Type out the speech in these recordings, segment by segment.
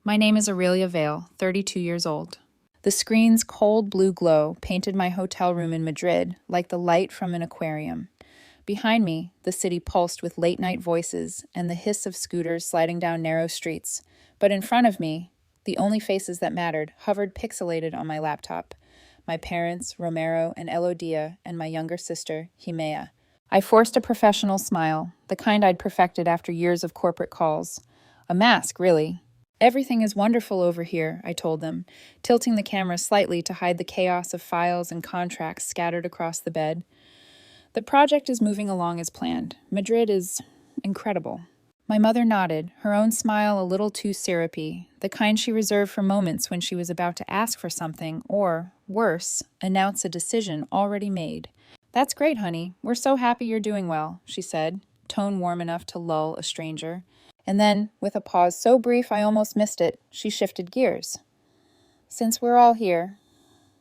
My name is Aurelia Vale, 32 years old. The screen's cold blue glow painted my hotel room in Madrid like the light from an aquarium. Behind me, the city pulsed with late-night voices and the hiss of scooters sliding down narrow streets. But in front of me, the only faces that mattered hovered pixelated on my laptop. My parents, Romero and Elodia, and my younger sister, Jimea. I forced a professional smile, the kind I'd perfected after years of corporate calls. A mask, really. Everything is wonderful over here, I told them, tilting the camera slightly to hide the chaos of files and contracts scattered across the bed. The project is moving along as planned. Madrid is incredible. My mother nodded, her own smile a little too syrupy, the kind she reserved for moments when she was about to ask for something or, worse, announce a decision already made. "That's great, honey. We're so happy you're doing well," she said, tone warm enough to lull a stranger. And then, with a pause so brief I almost missed it, she shifted gears. "Since we're all here,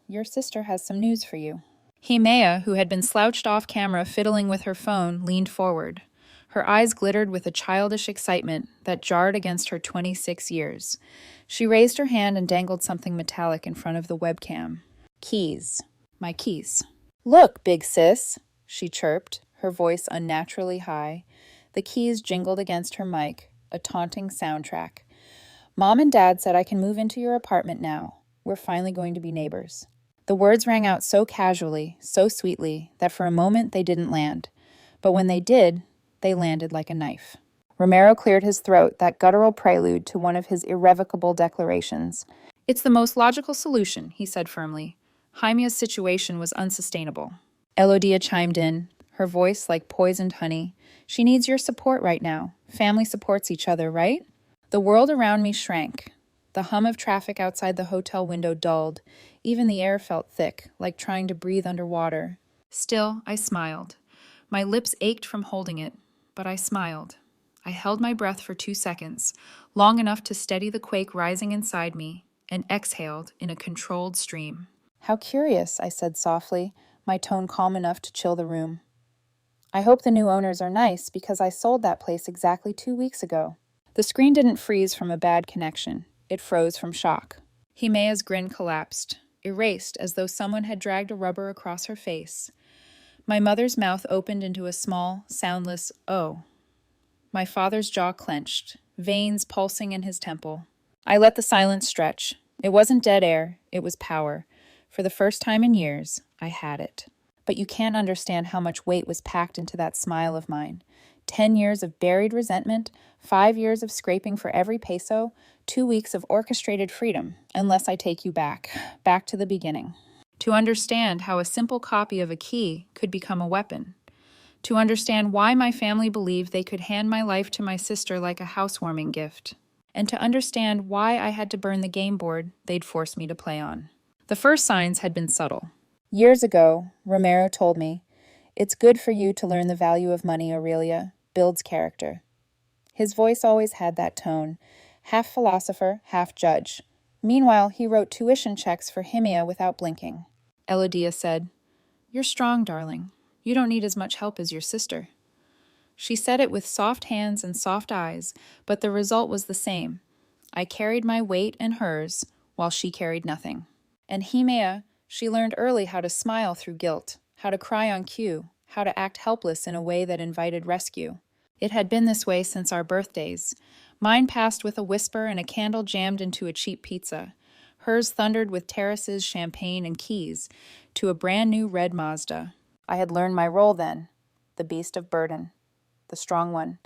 your sister has some news for you." Jimea, who had been slouched off camera fiddling with her phone, leaned forward. Her eyes glittered with a childish excitement that jarred against her 26 years. She raised her hand and dangled something metallic in front of the webcam. "Keys. My keys." "Look, big sis," she chirped, her voice unnaturally high. The keys jingled against her mic, a taunting soundtrack. "Mom and Dad said I can move into your apartment now. We're finally going to be neighbors." The words rang out so casually, so sweetly, that for a moment they didn't land. But when they did, they landed like a knife. Romero cleared his throat, that guttural prelude to one of his irrevocable declarations. "It's the most logical solution," he said firmly. Jaime's situation was unsustainable. Elodia chimed in, her voice like poisoned honey. "She needs your support right now. Family supports each other, right?" The world around me shrank. The hum of traffic outside the hotel window dulled. Even the air felt thick, like trying to breathe underwater. Still, I smiled. My lips ached from holding it, but I smiled. I held my breath for 2 seconds, long enough to steady the quake rising inside me, and exhaled in a controlled stream. "How curious," I said softly, my tone calm enough to chill the room. "I hope the new owners are nice, because I sold that place exactly 2 weeks ago." The screen didn't freeze from a bad connection. It froze from shock. Jimea's grin collapsed, erased as though someone had dragged a rubber across her face. My mother's mouth opened into a small, soundless "oh." My father's jaw clenched, veins pulsing in his temple. I let the silence stretch. It wasn't dead air, it was power. For the first time in years, I had it. But you can't understand how much weight was packed into that smile of mine. 10 years of buried resentment, 5 years of scraping for every peso, 2 weeks of orchestrated freedom, unless I take you back to the beginning. To understand how a simple copy of a key could become a weapon. To understand why my family believed they could hand my life to my sister like a housewarming gift. And to understand why I had to burn the game board they'd forced me to play on. The first signs had been subtle. Years ago, Romero told me, "It's good for you to learn the value of money, Aurelia. Builds character." His voice always had that tone, half philosopher, half judge. Meanwhile, he wrote tuition checks for Jimea without blinking. Elodia said, "You're strong, darling. You don't need as much help as your sister." She said it with soft hands and soft eyes, but the result was the same. I carried my weight and hers, while she carried nothing. And Jimea, she learned early how to smile through guilt, how to cry on cue, how to act helpless in a way that invited rescue. It had been this way since our birthdays. Mine passed with a whisper and a candle jammed into a cheap pizza. Hers thundered with terraces, champagne, and keys to a brand new red Mazda. I had learned my role then, the beast of burden, the strong one,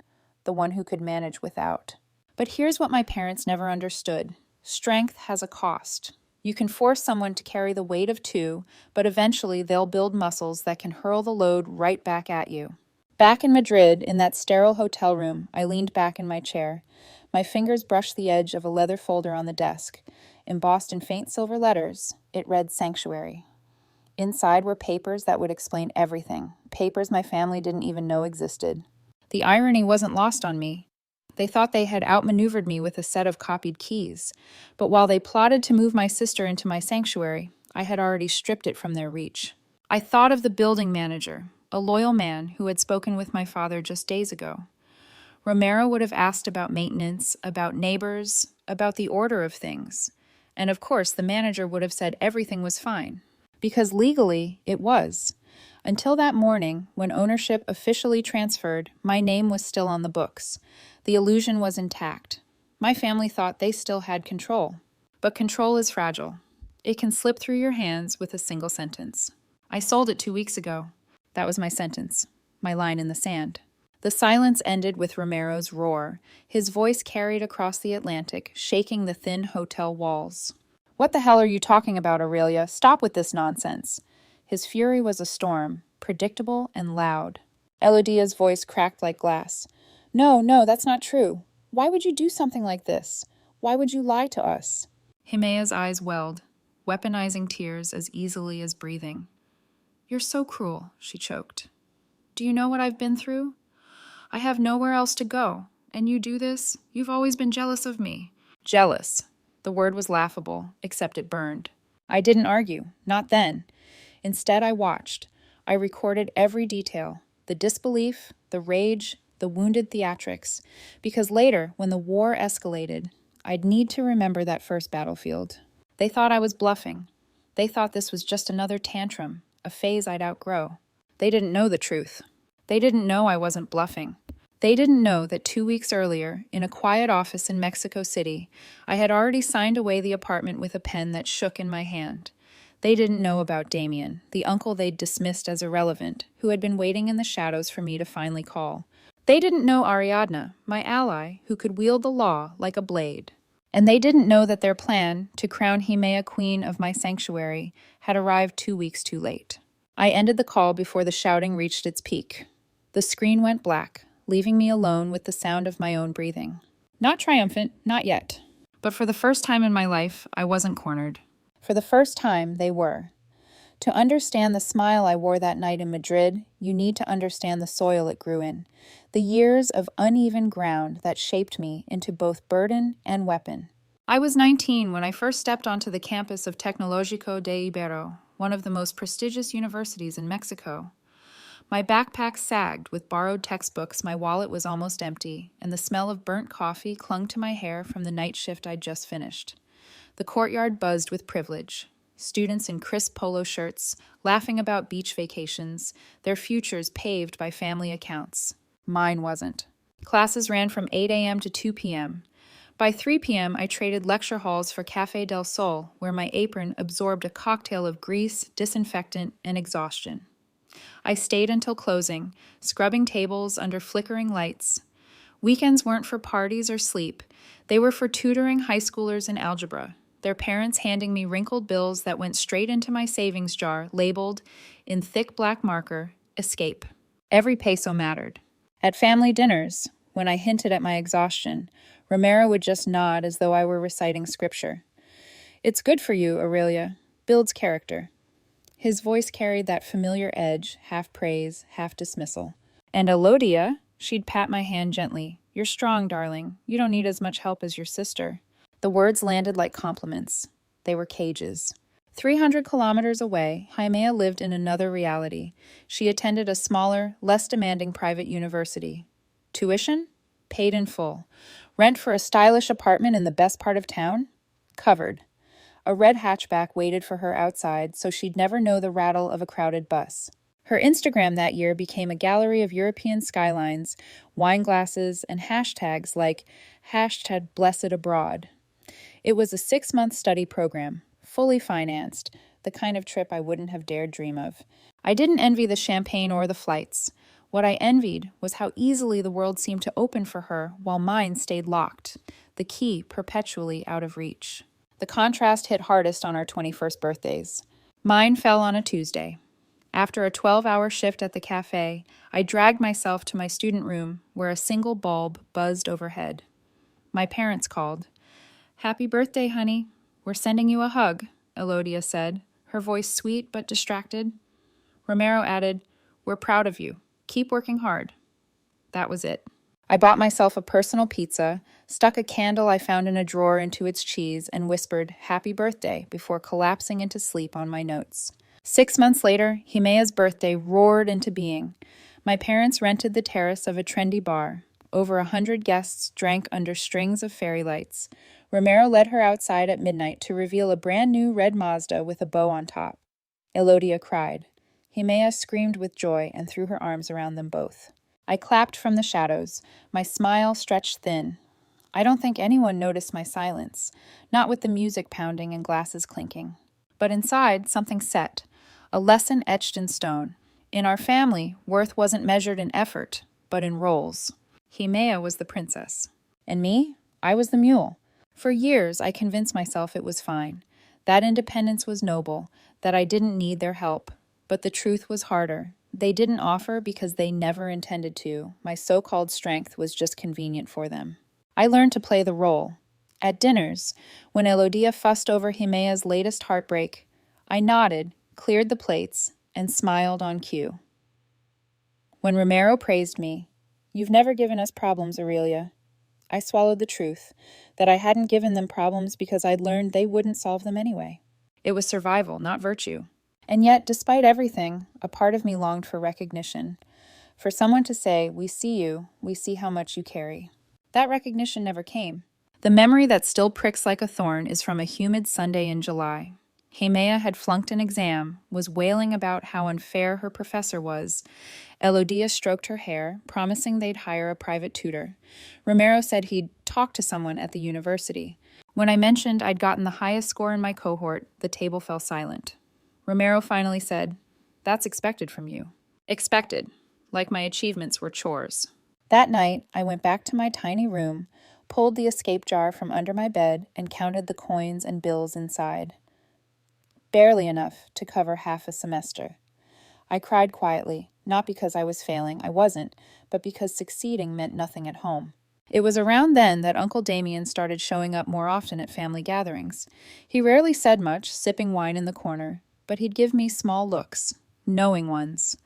the one who could manage without. But here's what my parents never understood. Strength has a cost. You can force someone to carry the weight of 2, but eventually they'll build muscles that can hurl the load right back at you. Back in Madrid, in that sterile hotel room, I leaned back in my chair. My fingers brushed the edge of a leather folder on the desk. Embossed in faint silver letters, it read Sanctuary. Inside were papers that would explain everything, papers my family didn't even know existed. The irony wasn't lost on me. They thought they had outmaneuvered me with a set of copied keys, but while they plotted to move my sister into my sanctuary, I had already stripped it from their reach. I thought of the building manager, a loyal man who had spoken with my father just days ago. Romero would have asked about maintenance, about neighbors, about the order of things. And of course, the manager would have said everything was fine. Because legally, it was. Until that morning, when ownership officially transferred, my name was still on the books. The illusion was intact. My family thought they still had control. But control is fragile. It can slip through your hands with a single sentence. I sold it 2 weeks ago. That was my sentence, my line in the sand. The silence ended with Romero's roar. His voice carried across the Atlantic, shaking the thin hotel walls. "What the hell are you talking about, Aurelia? Stop with this nonsense." His fury was a storm, predictable and loud. Elodia's voice cracked like glass. No, that's not true. Why would you do something like this? Why would you lie to us?" Himea's eyes welled, weaponizing tears as easily as breathing. "You're so cruel," she choked. "Do you know what I've been through? I have nowhere else to go, and you do this? You've always been jealous of me." Jealous. The word was laughable, except it burned. I didn't argue, not then. Instead, I watched. I recorded every detail, the disbelief, the rage, the wounded theatrics, because later, when the war escalated, I'd need to remember that first battlefield. They thought I was bluffing. They thought this was just another tantrum, a phase I'd outgrow. They didn't know the truth. They didn't know I wasn't bluffing. They didn't know that 2 weeks earlier, in a quiet office in Mexico City, I had already signed away the apartment with a pen that shook in my hand. They didn't know about Damien, the uncle they'd dismissed as irrelevant, who had been waiting in the shadows for me to finally call. They didn't know Ariadna, my ally, who could wield the law like a blade. And they didn't know that their plan, to crown Himea queen of my sanctuary, had arrived 2 weeks too late. I ended the call before the shouting reached its peak. The screen went black, leaving me alone with the sound of my own breathing. Not triumphant, not yet. But for the first time in my life, I wasn't cornered. For the first time, they were. To understand the smile I wore that night in Madrid, you need to understand the soil it grew in, the years of uneven ground that shaped me into both burden and weapon. I was 19 when I first stepped onto the campus of Tecnológico de Ibero, one of the most prestigious universities in Mexico. My backpack sagged with borrowed textbooks, my wallet was almost empty, and the smell of burnt coffee clung to my hair from the night shift I'd just finished. The courtyard buzzed with privilege. Students in crisp polo shirts, laughing about beach vacations, their futures paved by family accounts. Mine wasn't. Classes ran from 8 a.m. to 2 p.m. By 3 p.m., I traded lecture halls for Café del Sol, where my apron absorbed a cocktail of grease, disinfectant, and exhaustion. I stayed until closing, scrubbing tables under flickering lights. Weekends weren't for parties or sleep. They were for tutoring high schoolers in algebra, their parents handing me wrinkled bills that went straight into my savings jar, labeled, in thick black marker, escape. Every peso mattered. At family dinners, when I hinted at my exhaustion, Romero would just nod as though I were reciting scripture. "It's good for you, Aurelia. Builds character." His voice carried that familiar edge, half praise, half dismissal. "And Elodia," she'd pat my hand gently. "You're strong, darling. You don't need as much help as your sister." The words landed like compliments. They were cages. 300 kilometers away, Himea lived in another reality. She attended a smaller, less demanding private university. Tuition? Paid in full. Rent for a stylish apartment in the best part of town? Covered. A red hatchback waited for her outside, so she'd never know the rattle of a crowded bus. Her Instagram that year became a gallery of European skylines, wine glasses, and hashtags like #BlessedAbroad. It was a 6-month study program, fully financed, the kind of trip I wouldn't have dared dream of. I didn't envy the champagne or the flights. What I envied was how easily the world seemed to open for her while mine stayed locked, the key perpetually out of reach. The contrast hit hardest on our 21st birthdays. Mine fell on a Tuesday. After a 12-hour shift at the cafe, I dragged myself to my student room where a single bulb buzzed overhead. My parents called. "Happy birthday, honey. We're sending you a hug," Elodia said, her voice sweet but distracted. Romero added, "We're proud of you. Keep working hard." That was it. I bought myself a personal pizza, stuck a candle I found in a drawer into its cheese, and whispered, "Happy birthday," before collapsing into sleep on my notes. 6 months later, Himea's birthday roared into being. My parents rented the terrace of a trendy bar. Over 100 guests drank under strings of fairy lights. Romero led her outside at midnight to reveal a brand new red Mazda with a bow on top. Elodia cried. Himea screamed with joy and threw her arms around them both. I clapped from the shadows, my smile stretched thin. I don't think anyone noticed my silence, not with the music pounding and glasses clinking. But inside, something set, a lesson etched in stone. In our family, worth wasn't measured in effort, but in roles. Himea was the princess. And me? I was the mule. For years, I convinced myself it was fine. That independence was noble, that I didn't need their help. But the truth was harder. They didn't offer because they never intended to. My so-called strength was just convenient for them. I learned to play the role. At dinners, when Elodia fussed over Himea's latest heartbreak, I nodded, cleared the plates, and smiled on cue. When Romero praised me, "You've never given us problems, Aurelia," I swallowed the truth, that I hadn't given them problems because I'd learned they wouldn't solve them anyway. It was survival, not virtue. And yet, despite everything, a part of me longed for recognition. For someone to say, "We see you, we see how much you carry." That recognition never came. The memory that still pricks like a thorn is from a humid Sunday in July. Himea had flunked an exam, was wailing about how unfair her professor was. Elodia stroked her hair, promising they'd hire a private tutor. Romero said he'd talk to someone at the university. When I mentioned I'd gotten the highest score in my cohort, the table fell silent. Romero finally said, "That's expected from you." Expected, like my achievements were chores. That night, I went back to my tiny room, pulled the escape jar from under my bed, and counted the coins and bills inside. Barely enough to cover half a semester. I cried quietly, not because I was failing, I wasn't, but because succeeding meant nothing at home. It was around then that Uncle Damien started showing up more often at family gatherings. He rarely said much, sipping wine in the corner, but he'd give me small looks, knowing ones.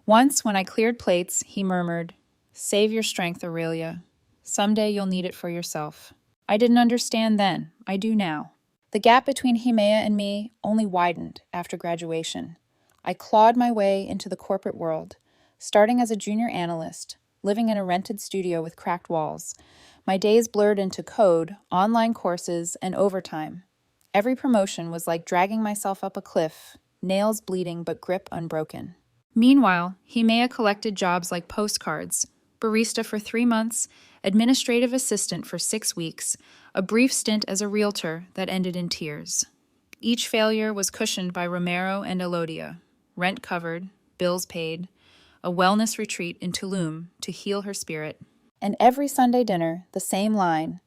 Once, when I cleared plates, he murmured, "Save your strength, Aurelia. Someday you'll need it for yourself." I didn't understand then. I do now. The gap between Himea and me only widened after graduation. I clawed my way into the corporate world, starting as a junior analyst, living in a rented studio with cracked walls. My days blurred into code, online courses, and overtime. Every promotion was like dragging myself up a cliff, nails bleeding but grip unbroken. Meanwhile, Himea collected jobs like postcards, barista for 3 months, administrative assistant for 6 weeks, a brief stint as a realtor that ended in tears. Each failure was cushioned by Romero and Elodia, rent covered, bills paid, a wellness retreat in Tulum to heal her spirit. And every Sunday dinner, the same line,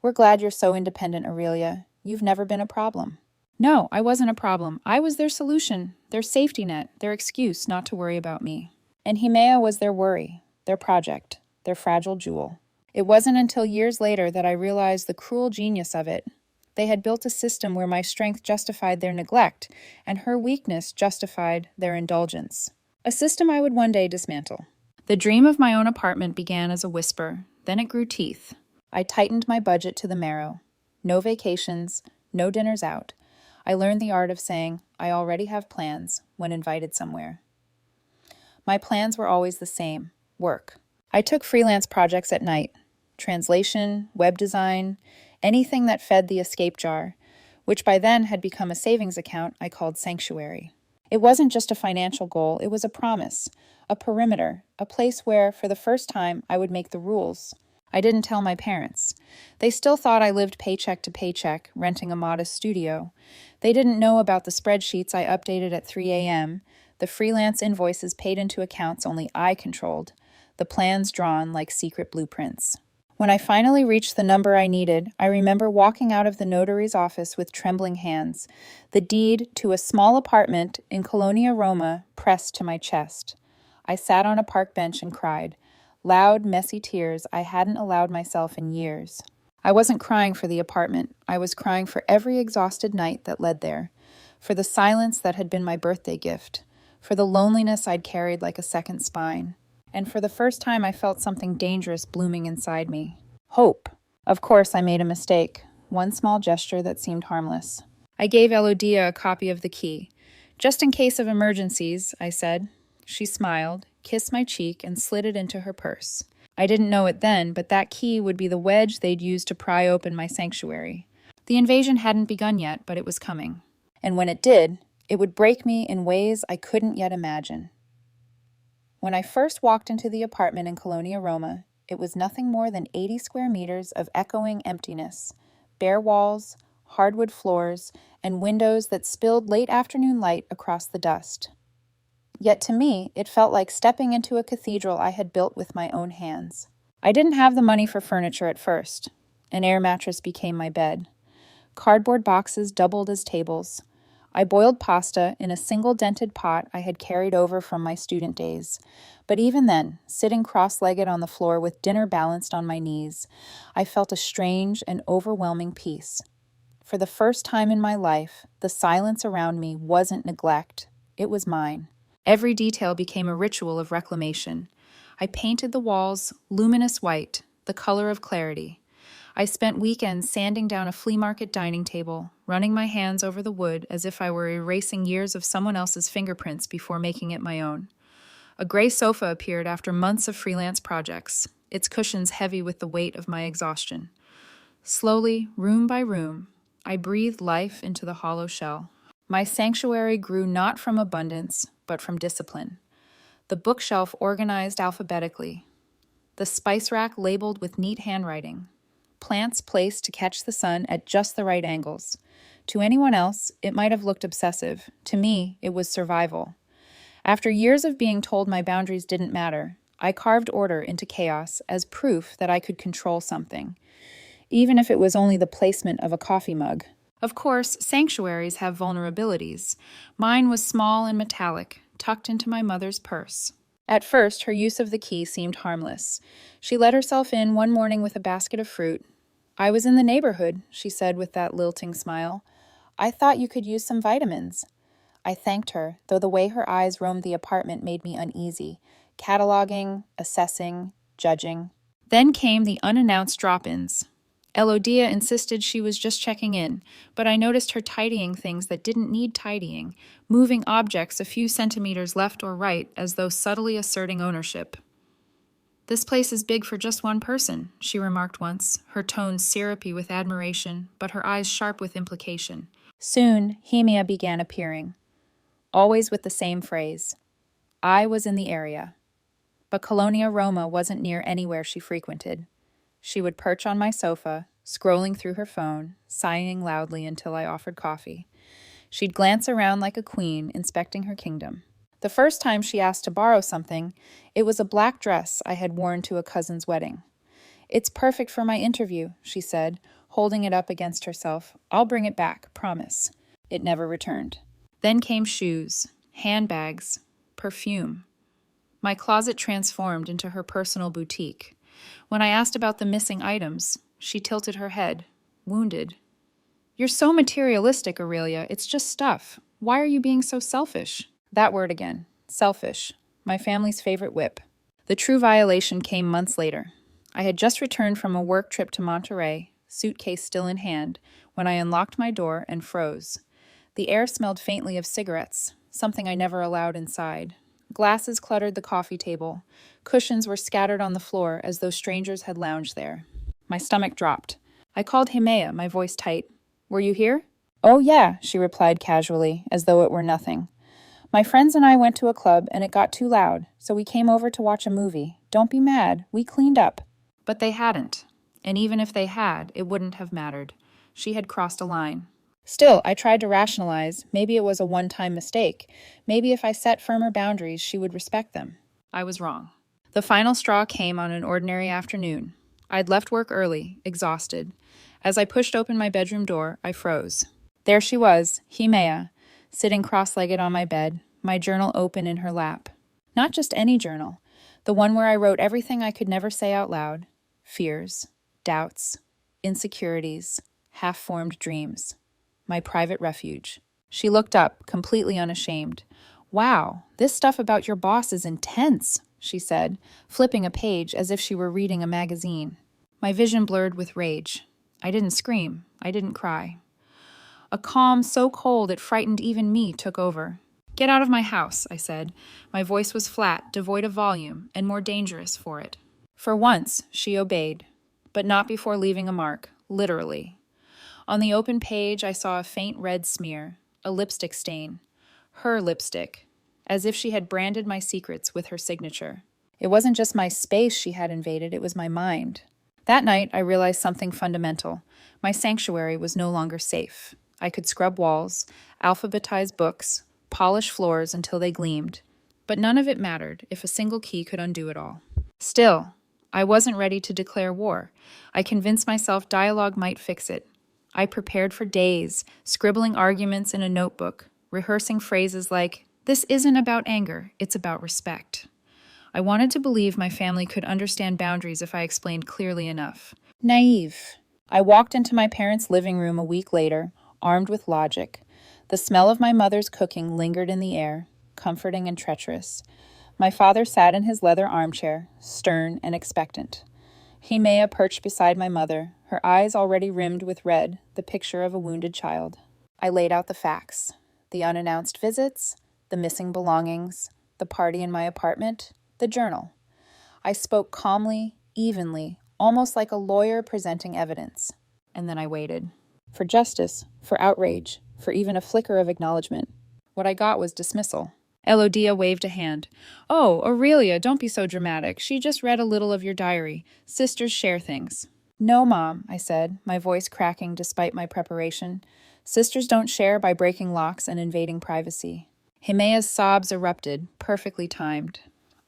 "We're glad you're so independent, Aurelia. You've never been a problem." No, I wasn't a problem. I was their solution, their safety net, their excuse not to worry about me. And Himea was their worry, their project, their fragile jewel. It wasn't until years later that I realized the cruel genius of it. They had built a system where my strength justified their neglect, and her weakness justified their indulgence. A system I would one day dismantle. The dream of my own apartment began as a whisper, then it grew teeth. I tightened my budget to the marrow. No vacations, no dinners out. I learned the art of saying, "I already have plans," when invited somewhere. My plans were always the same, work. I took freelance projects at night, translation, web design, anything that fed the escape jar, which by then had become a savings account I called Sanctuary. It wasn't just a financial goal, it was a promise, a perimeter, a place where, for the first time, I would make the rules. I didn't tell my parents. They still thought I lived paycheck to paycheck, renting a modest studio. They didn't know about the spreadsheets I updated at 3 a.m., the freelance invoices paid into accounts only I controlled, the plans drawn like secret blueprints. When I finally reached the number I needed, I remember walking out of the notary's office with trembling hands, the deed to a small apartment in Colonia Roma pressed to my chest. I sat on a park bench and cried, loud, messy tears I hadn't allowed myself in years. I wasn't crying for the apartment. I was crying for every exhausted night that led there, for the silence that had been my birthday gift, for the loneliness I'd carried like a second spine. And for the first time I felt something dangerous blooming inside me. Hope. Of course I made a mistake, one small gesture that seemed harmless. I gave Elodia a copy of the key. "Just in case of emergencies," I said. She smiled, kissed my cheek, and slid it into her purse. I didn't know it then, but that key would be the wedge they'd use to pry open my sanctuary. The invasion hadn't begun yet, but it was coming. And when it did, it would break me in ways I couldn't yet imagine. When I first walked into the apartment in Colonia Roma, it was nothing more than 80 square meters of echoing emptiness, bare walls, hardwood floors, and windows that spilled late afternoon light across the dust. Yet to me, it felt like stepping into a cathedral I had built with my own hands. I didn't have the money for furniture at first. An air mattress became my bed. Cardboard boxes doubled as tables. I boiled pasta in a single dented pot I had carried over from my student days. But even then, sitting cross-legged on the floor with dinner balanced on my knees, I felt a strange and overwhelming peace. For the first time in my life, the silence around me wasn't neglect. It was mine. Every detail became a ritual of reclamation. I painted the walls luminous white, the color of clarity. I spent weekends sanding down a flea market dining table, running my hands over the wood as if I were erasing years of someone else's fingerprints before making it my own. A gray sofa appeared after months of freelance projects, its cushions heavy with the weight of my exhaustion. Slowly, room by room, I breathed life into the hollow shell. My sanctuary grew not from abundance, but from discipline. The bookshelf organized alphabetically. The spice rack labeled with neat handwriting. Plants placed to catch the sun at just the right angles. To anyone else, it might have looked obsessive. To me, it was survival. After years of being told my boundaries didn't matter, I carved order into chaos as proof that I could control something, even if it was only the placement of a coffee mug. Of course, sanctuaries have vulnerabilities. Mine was small and metallic, tucked into my mother's purse. At first, her use of the key seemed harmless. She let herself in one morning with a basket of fruit. "I was in the neighborhood," she said with that lilting smile. "I thought you could use some vitamins." I thanked her, though the way her eyes roamed the apartment made me uneasy, cataloging, assessing, judging. Then came the unannounced drop-ins. Elodia insisted she was just checking in, but I noticed her tidying things that didn't need tidying, moving objects a few centimeters left or right as though subtly asserting ownership. "This place is big for just one person," she remarked once, her tone syrupy with admiration, but her eyes sharp with implication. Soon, Hemia began appearing, always with the same phrase. I was in the area. But Colonia Roma wasn't near anywhere she frequented. She would perch on my sofa, scrolling through her phone, sighing loudly until I offered coffee. She'd glance around like a queen, inspecting her kingdom. The first time she asked to borrow something, it was a black dress I had worn to a cousin's wedding. "It's perfect for my interview," she said, holding it up against herself. "I'll bring it back, promise." It never returned. Then came shoes, handbags, perfume. My closet transformed into her personal boutique. When I asked about the missing items, she tilted her head, wounded. "You're so materialistic, Aurelia. It's just stuff. Why are you being so selfish?" That word again. Selfish. My family's favorite whip. The true violation came months later. I had just returned from a work trip to Monterey, suitcase still in hand, when I unlocked my door and froze. The air smelled faintly of cigarettes, something I never allowed inside. Glasses cluttered the coffee table. Cushions were scattered on the floor as though strangers had lounged there. My stomach dropped. I called Hemea, my voice tight. "Were you here?" "Oh yeah," she replied casually, as though it were nothing. "My friends and I went to a club and it got too loud, so we came over to watch a movie. Don't be mad, we cleaned up." But they hadn't. And even if they had, it wouldn't have mattered. She had crossed a line. Still, I tried to rationalize. Maybe it was a one-time mistake. Maybe if I set firmer boundaries, she would respect them. I was wrong. The final straw came on an ordinary afternoon. I'd left work early, exhausted. As I pushed open my bedroom door, I froze. There she was, Hemea, sitting cross-legged on my bed, my journal open in her lap. Not just any journal, the one where I wrote everything I could never say out loud. Fears, doubts, insecurities, half-formed dreams. My private refuge. She looked up, completely unashamed. "Wow, this stuff about your boss is intense," she said, flipping a page as if she were reading a magazine. My vision blurred with rage. I didn't scream. I didn't cry. A calm so cold it frightened even me took over. "Get out of my house," I said. My voice was flat, devoid of volume, and more dangerous for it. For once, she obeyed, but not before leaving a mark, literally. On the open page, I saw a faint red smear, a lipstick stain. Her lipstick, as if she had branded my secrets with her signature. It wasn't just my space she had invaded, it was my mind. That night, I realized something fundamental. My sanctuary was no longer safe. I could scrub walls, alphabetize books, polish floors until they gleamed. But none of it mattered if a single key could undo it all. Still, I wasn't ready to declare war. I convinced myself dialogue might fix it. I prepared for days, scribbling arguments in a notebook, rehearsing phrases like, "This isn't about anger, it's about respect." I wanted to believe my family could understand boundaries if I explained clearly enough. Naive. I walked into my parents' living room a week later, armed with logic. The smell of my mother's cooking lingered in the air, comforting and treacherous. My father sat in his leather armchair, stern and expectant. Himea perched beside my mother, her eyes already rimmed with red, the picture of a wounded child. I laid out the facts. The unannounced visits, the missing belongings, the party in my apartment, the journal. I spoke calmly, evenly, almost like a lawyer presenting evidence. And then I waited. For justice, for outrage, for even a flicker of acknowledgement. What I got was dismissal. Elodia waved a hand. "Oh, Aurelia, don't be so dramatic. She just read a little of your diary. Sisters share things." "No, Mom," I said, my voice cracking despite my preparation. "Sisters don't share by breaking locks and invading privacy." Himea's sobs erupted, perfectly timed.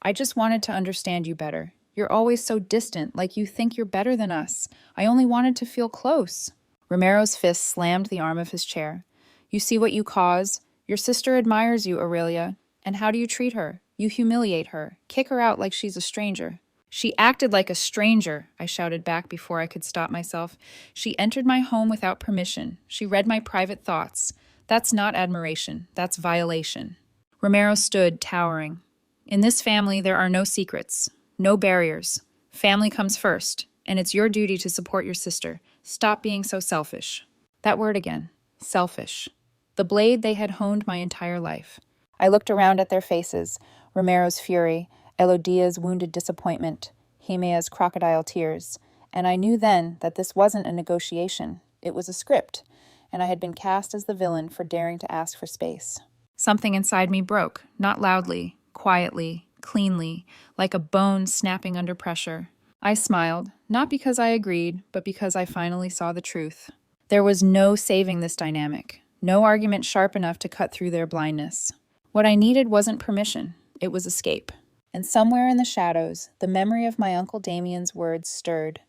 "I just wanted to understand you better. You're always so distant, like you think you're better than us. I only wanted to feel close." Romero's fist slammed the arm of his chair. "You see what you cause? Your sister admires you, Aurelia. And how do you treat her? You humiliate her, kick her out like she's a stranger." "She acted like a stranger," I shouted back before I could stop myself. "She entered my home without permission. She read my private thoughts. That's not admiration, that's violation." Romero stood, towering. "In this family, there are no secrets, no barriers. Family comes first, and it's your duty to support your sister. Stop being so selfish." That word again, selfish. The blade they had honed my entire life. I looked around at their faces, Romero's fury, Elodia's wounded disappointment, Himea's crocodile tears, and I knew then that this wasn't a negotiation. It was a script, and I had been cast as the villain for daring to ask for space. Something inside me broke, not loudly, quietly, cleanly, like a bone snapping under pressure. I smiled, not because I agreed, but because I finally saw the truth. There was no saving this dynamic, no argument sharp enough to cut through their blindness. What I needed wasn't permission, it was escape. And somewhere in the shadows, the memory of my Uncle Damien's words stirred.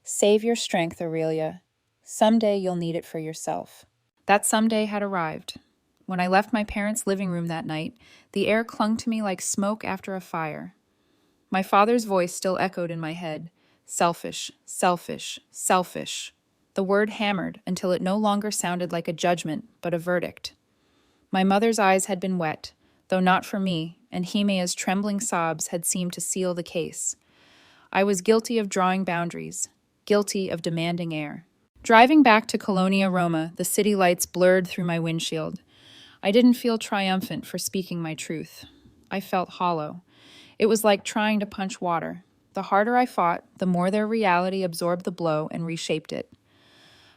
"Save your strength, Aurelia. Someday you'll need it for yourself." That someday had arrived. When I left my parents' living room that night, the air clung to me like smoke after a fire. My father's voice still echoed in my head. Selfish, selfish, selfish. The word hammered until it no longer sounded like a judgment, but a verdict. My mother's eyes had been wet, though not for me, and Himea's trembling sobs had seemed to seal the case. I was guilty of drawing boundaries, guilty of demanding air. Driving back to Colonia Roma, the city lights blurred through my windshield. I didn't feel triumphant for speaking my truth. I felt hollow. It was like trying to punch water. The harder I fought, the more their reality absorbed the blow and reshaped it.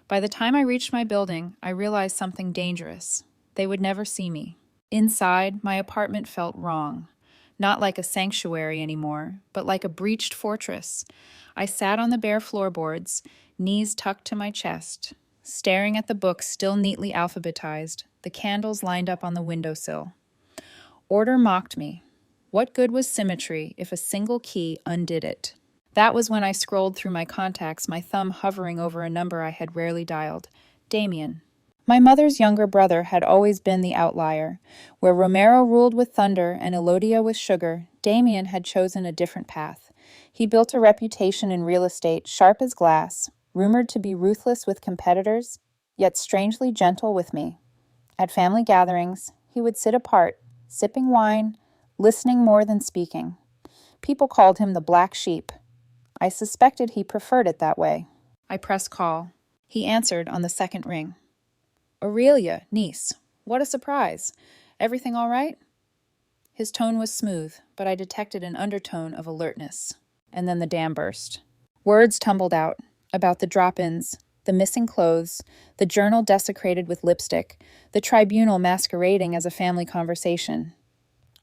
By the time I reached my building, I realized something dangerous. They would never see me. Inside, my apartment felt wrong. Not like a sanctuary anymore, but like a breached fortress. I sat on the bare floorboards, knees tucked to my chest, staring at the books still neatly alphabetized, the candles lined up on the windowsill. Order mocked me. What good was symmetry if a single key undid it? That was when I scrolled through my contacts, my thumb hovering over a number I had rarely dialed. Damien. My mother's younger brother had always been the outlier. Where Romero ruled with thunder and Elodia with sugar, Damien had chosen a different path. He built a reputation in real estate sharp as glass, rumored to be ruthless with competitors, yet strangely gentle with me. At family gatherings, he would sit apart, sipping wine, listening more than speaking. People called him the black sheep. I suspected he preferred it that way. I pressed call. He answered on the second ring. "Aurelia, niece, what a surprise. Everything all right?" His tone was smooth, but I detected an undertone of alertness. and then the dam burst. Words tumbled out about the drop-ins, the missing clothes, the journal desecrated with lipstick, the tribunal masquerading as a family conversation.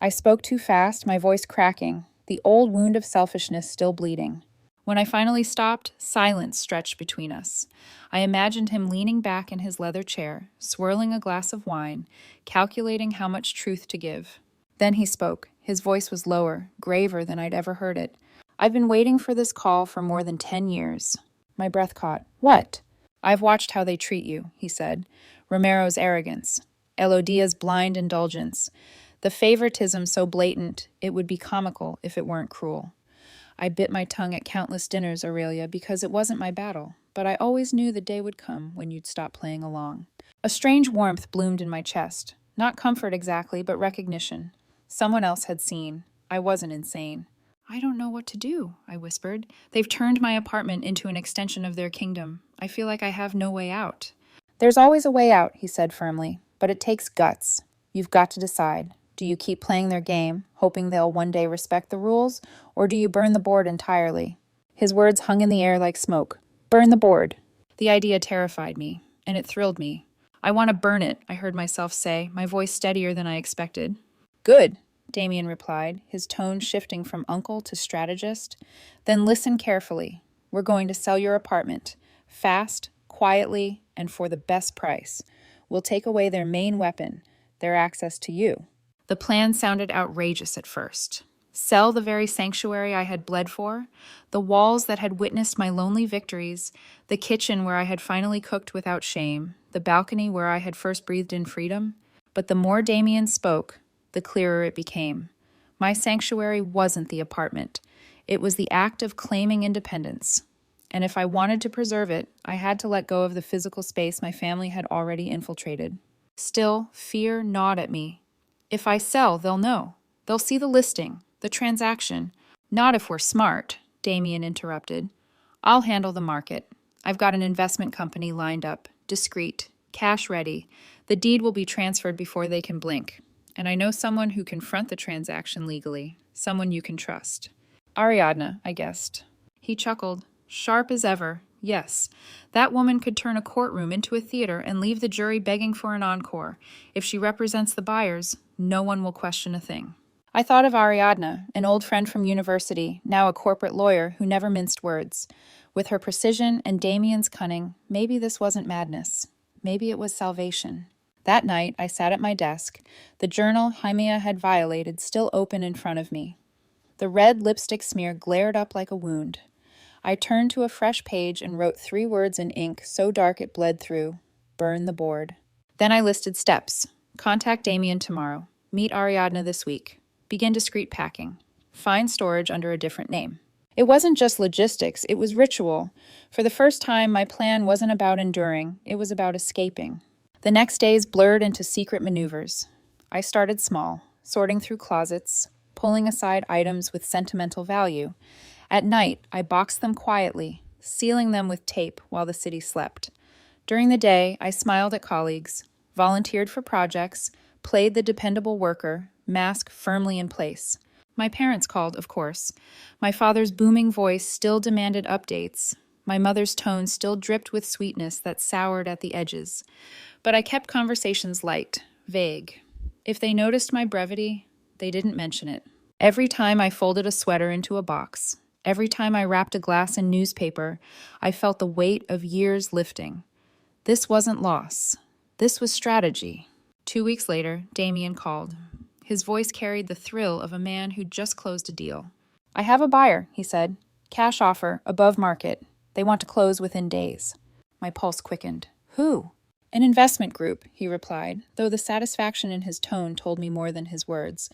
I spoke too fast, my voice cracking, the old wound of selfishness still bleeding. When I finally stopped, silence stretched between us. I imagined him leaning back in his leather chair, swirling a glass of wine, calculating how much truth to give. Then he spoke. His voice was lower, graver than I'd ever heard it. I've been waiting for this call for more than 10 years. My breath caught. What? I've watched how they treat you, he said. Romero's arrogance. Elodia's blind indulgence. The favoritism so blatant, it would be comical if it weren't cruel. I bit my tongue at countless dinners, Aurelia, because it wasn't my battle, but I always knew the day would come when you'd stop playing along. A strange warmth bloomed in my chest. Not comfort exactly, but recognition. Someone else had seen. I wasn't insane. I don't know what to do, I whispered. They've turned my apartment into an extension of their kingdom. I feel like I have no way out. There's always a way out, he said firmly, but it takes guts. You've got to decide. Do you keep playing their game, hoping they'll one day respect the rules, or do you burn the board entirely? His words hung in the air like smoke. Burn the board. The idea terrified me, and it thrilled me. I want to burn it, I heard myself say, my voice steadier than I expected. Good, Damien replied, his tone shifting from uncle to strategist. Then listen carefully. We're going to sell your apartment. Fast, quietly, and for the best price. We'll take away their main weapon, their access to you. The plan sounded outrageous at first. Sell the very sanctuary I had bled for, the walls that had witnessed my lonely victories, the kitchen where I had finally cooked without shame, the balcony where I had first breathed in freedom. But the more Damien spoke, the clearer it became. My sanctuary wasn't the apartment. It was the act of claiming independence. And if I wanted to preserve it, I had to let go of the physical space my family had already infiltrated. Still, fear gnawed at me. If I sell, they'll know. They'll see the listing, the transaction. Not if we're smart, Damien interrupted. I'll handle the market. I've got an investment company lined up, discreet, cash ready. The deed will be transferred before they can blink. And I know someone who can front the transaction legally, someone you can trust. Ariadne, I guessed. He chuckled. Sharp as ever. Yes, that woman could turn a courtroom into a theater and leave the jury begging for an encore. If she represents the buyers, no one will question a thing. I thought of Ariadne, an old friend from university, now a corporate lawyer who never minced words. With her precision and Damien's cunning, maybe this wasn't madness. Maybe it was salvation. That night, I sat at my desk, the journal Jaimea had violated still open in front of me. The red lipstick smear glared up like a wound. I turned to a fresh page and wrote 3 words in ink so dark it bled through. Burn the board. Then I listed steps. Contact Damien tomorrow. Meet Ariadne this week. Begin discreet packing. Find storage under a different name. It wasn't just logistics, it was ritual. For the first time, my plan wasn't about enduring, it was about escaping. The next days blurred into secret maneuvers. I started small, sorting through closets, pulling aside items with sentimental value. At night, I boxed them quietly, sealing them with tape while the city slept. During the day, I smiled at colleagues, volunteered for projects, played the dependable worker, mask firmly in place. My parents called, of course. My father's booming voice still demanded updates. My mother's tone still dripped with sweetness that soured at the edges. But I kept conversations light, vague. If they noticed my brevity, they didn't mention it. Every time I folded a sweater into a box, every time I wrapped a glass in newspaper, I felt the weight of years lifting. This wasn't loss. This was strategy. 2 weeks later, Damien called. His voice carried the thrill of a man who'd just closed a deal. I have a buyer, he said. Cash offer, above market. They want to close within days. My pulse quickened. Who? An investment group, he replied, though the satisfaction in his tone told me more than his words.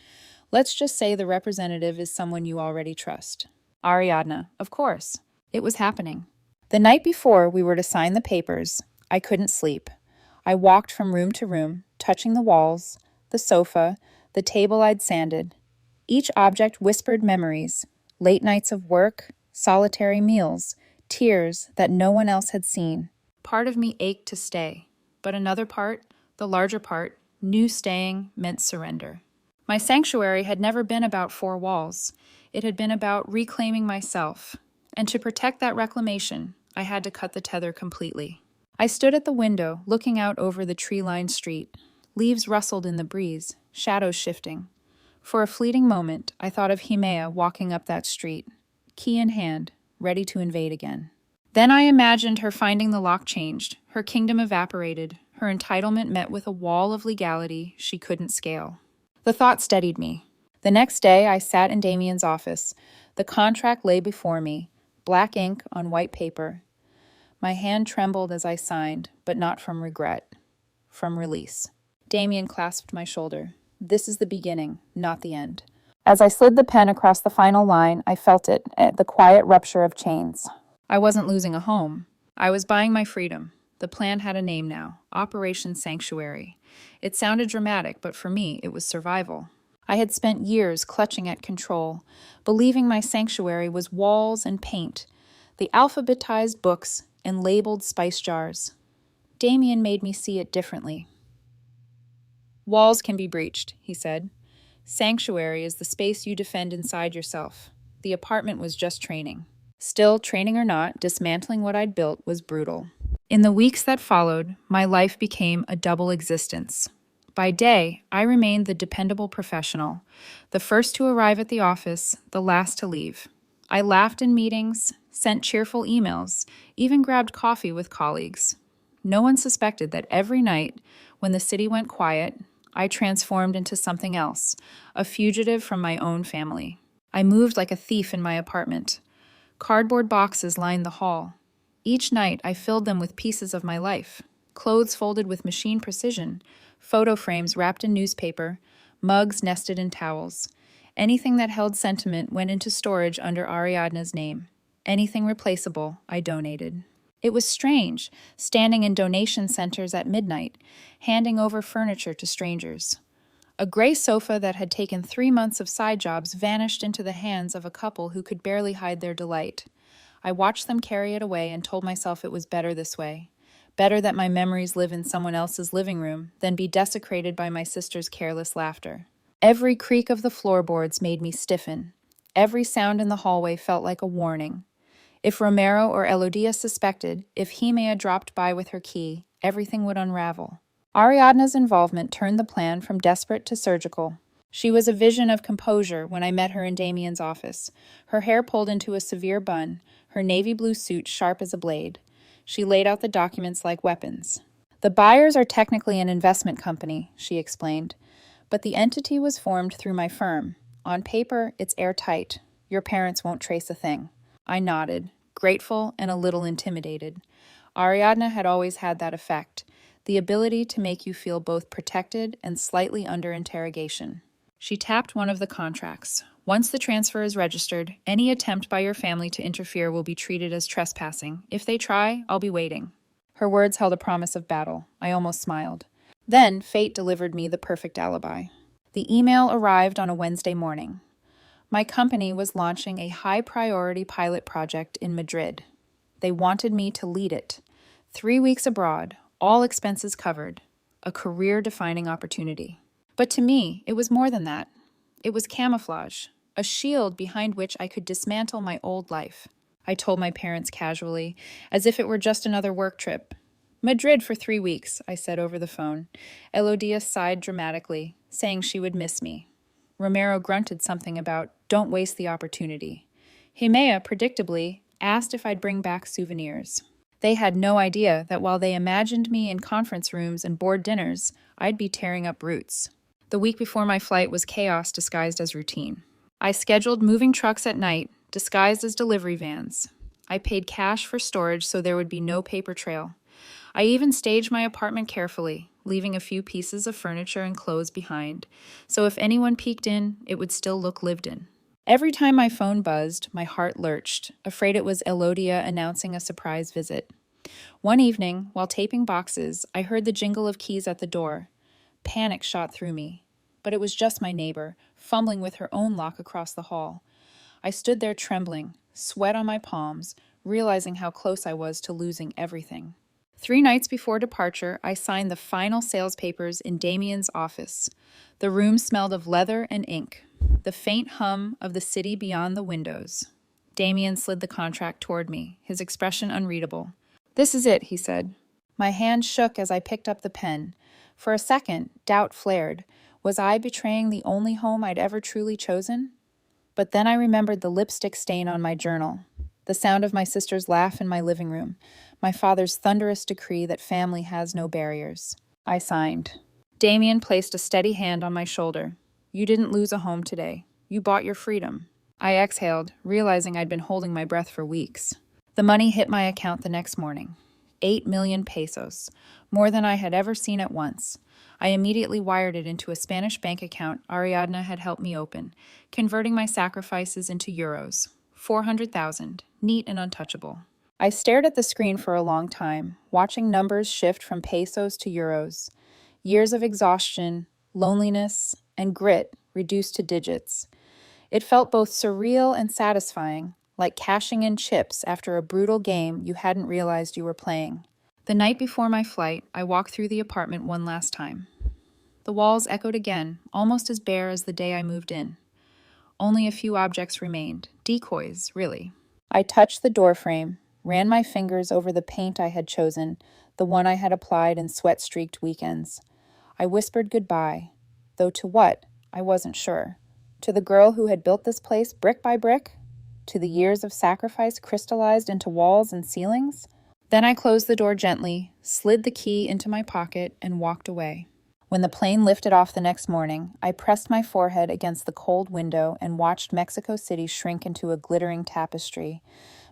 Let's just say the representative is someone you already trust. Ariadne, of course. It was happening. The night before we were to sign the papers, I couldn't sleep. I walked from room to room, touching the walls, the sofa, the table I'd sanded. Each object whispered memories, late nights of work, solitary meals, tears that no one else had seen. Part of me ached to stay, but another part, the larger part, knew staying meant surrender. My sanctuary had never been about four walls. It had been about reclaiming myself. And to protect that reclamation, I had to cut the tether completely. I stood at the window, looking out over the tree-lined street. Leaves rustled in the breeze, shadows shifting. For a fleeting moment, I thought of Himea walking up that street, key in hand, ready to invade again. Then I imagined her finding the lock changed, her kingdom evaporated, her entitlement met with a wall of legality she couldn't scale. The thought steadied me. The next day, I sat in Damien's office. The contract lay before me, black ink on white paper. My hand trembled as I signed, but not from regret, from release. Damien clasped my shoulder. This is the beginning, not the end. As I slid the pen across the final line, I felt it, the quiet rupture of chains. I wasn't losing a home. I was buying my freedom. The plan had a name now, Operation Sanctuary. It sounded dramatic, but for me, it was survival. I had spent years clutching at control, believing my sanctuary was walls and paint, the alphabetized books and labeled spice jars. Damien made me see it differently. Walls can be breached, he said. Sanctuary is the space you defend inside yourself. The apartment was just training. Still, training or not, dismantling what I'd built was brutal. In the weeks that followed, my life became a double existence. By day, I remained the dependable professional, the first to arrive at the office, the last to leave. I laughed in meetings, sent cheerful emails, even grabbed coffee with colleagues. No one suspected that every night, when the city went quiet, I transformed into something else, a fugitive from my own family. I moved like a thief in my apartment. Cardboard boxes lined the hall. Each night, I filled them with pieces of my life. Clothes folded with machine precision, photo frames wrapped in newspaper, mugs nested in towels. Anything that held sentiment went into storage under Ariadne's name. Anything replaceable, I donated. It was strange, standing in donation centers at midnight, handing over furniture to strangers. A gray sofa that had taken 3 months of side jobs vanished into the hands of a couple who could barely hide their delight. I watched them carry it away and told myself it was better this way. Better that my memories live in someone else's living room than be desecrated by my sister's careless laughter. Every creak of the floorboards made me stiffen. Every sound in the hallway felt like a warning. If Romero or Elodia suspected, if Himea dropped by with her key, everything would unravel. Ariadne's involvement turned the plan from desperate to surgical. She was a vision of composure when I met her in Damien's office, her hair pulled into a severe bun, her navy blue suit sharp as a blade. She laid out the documents like weapons. The buyers are technically an investment company, she explained, but the entity was formed through my firm. On paper, it's airtight. Your parents won't trace a thing. I nodded, grateful and a little intimidated. Ariadne had always had that effect, the ability to make you feel both protected and slightly under interrogation. She tapped one of the contracts. Once the transfer is registered, any attempt by your family to interfere will be treated as trespassing. If they try, I'll be waiting. Her words held a promise of battle. I almost smiled. Then, fate delivered me the perfect alibi. The email arrived on a Wednesday morning. My company was launching a high-priority pilot project in Madrid. They wanted me to lead it. 3 weeks abroad, all expenses covered. A career-defining opportunity. But to me, it was more than that. It was camouflage, a shield behind which I could dismantle my old life. I told my parents casually, as if it were just another work trip. Madrid for 3 weeks, I said over the phone. Elodia sighed dramatically, saying she would miss me. Romero grunted something about, don't waste the opportunity. Himea, predictably, asked if I'd bring back souvenirs. They had no idea that while they imagined me in conference rooms and board dinners, I'd be tearing up roots. The week before my flight was chaos disguised as routine. I scheduled moving trucks at night, disguised as delivery vans. I paid cash for storage so there would be no paper trail. I even staged my apartment carefully, leaving a few pieces of furniture and clothes behind, so if anyone peeked in, it would still look lived in. Every time my phone buzzed, my heart lurched, afraid it was Elodia announcing a surprise visit. One evening, while taping boxes, I heard the jingle of keys at the door. Panic shot through me, but it was just my neighbor, fumbling with her own lock across the hall. I stood there trembling, sweat on my palms, realizing how close I was to losing everything. 3 nights before departure, I signed the final sales papers in Damien's office. The room smelled of leather and ink, the faint hum of the city beyond the windows. Damien slid the contract toward me, his expression unreadable. "This is it," he said. My hand shook as I picked up the pen. For a second, doubt flared. Was I betraying the only home I'd ever truly chosen? But then I remembered the lipstick stain on my journal, the sound of my sister's laugh in my living room, my father's thunderous decree that family has no barriers. I signed. Damien placed a steady hand on my shoulder. "You didn't lose a home today. You bought your freedom." I exhaled, realizing I'd been holding my breath for weeks. The money hit my account the next morning. 8 million pesos, more than I had ever seen at once. I immediately wired it into a Spanish bank account Ariadna had helped me open, converting my sacrifices into euros. 400,000, neat and untouchable. I stared at the screen for a long time, watching numbers shift from pesos to euros. Years of exhaustion, loneliness, and grit reduced to digits. It felt both surreal and satisfying, like cashing in chips after a brutal game you hadn't realized you were playing. The night before my flight, I walked through the apartment one last time. The walls echoed again, almost as bare as the day I moved in. Only a few objects remained, decoys, really. I touched the doorframe, ran my fingers over the paint I had chosen, the one I had applied in sweat-streaked weekends. I whispered goodbye, though to what, I wasn't sure. To the girl who had built this place brick by brick? To the years of sacrifice crystallized into walls and ceilings? Then I closed the door gently, slid the key into my pocket, and walked away. When the plane lifted off the next morning, I pressed my forehead against the cold window and watched Mexico City shrink into a glittering tapestry.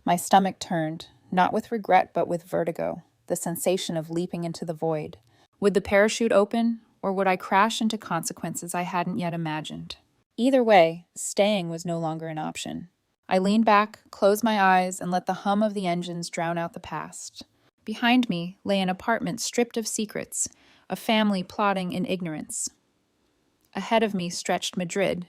My stomach turned, not with regret but with vertigo, the sensation of leaping into the void. Would the parachute open, or would I crash into consequences I hadn't yet imagined? Either way, staying was no longer an option. I leaned back, closed my eyes, and let the hum of the engines drown out the past. Behind me lay an apartment stripped of secrets, a family plotting in ignorance. Ahead of me stretched Madrid,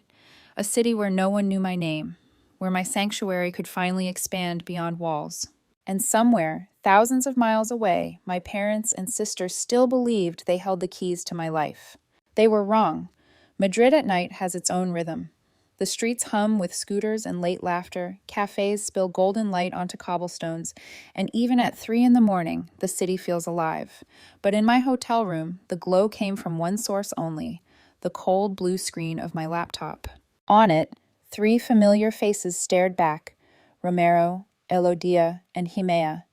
a city where no one knew my name, where my sanctuary could finally expand beyond walls. And somewhere, thousands of miles away, my parents and sisters still believed they held the keys to my life. They were wrong. Madrid at night has its own rhythm. The streets hum with scooters and late laughter, cafes spill golden light onto cobblestones, and even at 3 a.m, the city feels alive. But in my hotel room, the glow came from one source only, the cold blue screen of my laptop. On it, 3 familiar faces stared back, Romero, Elodia, and Jimea.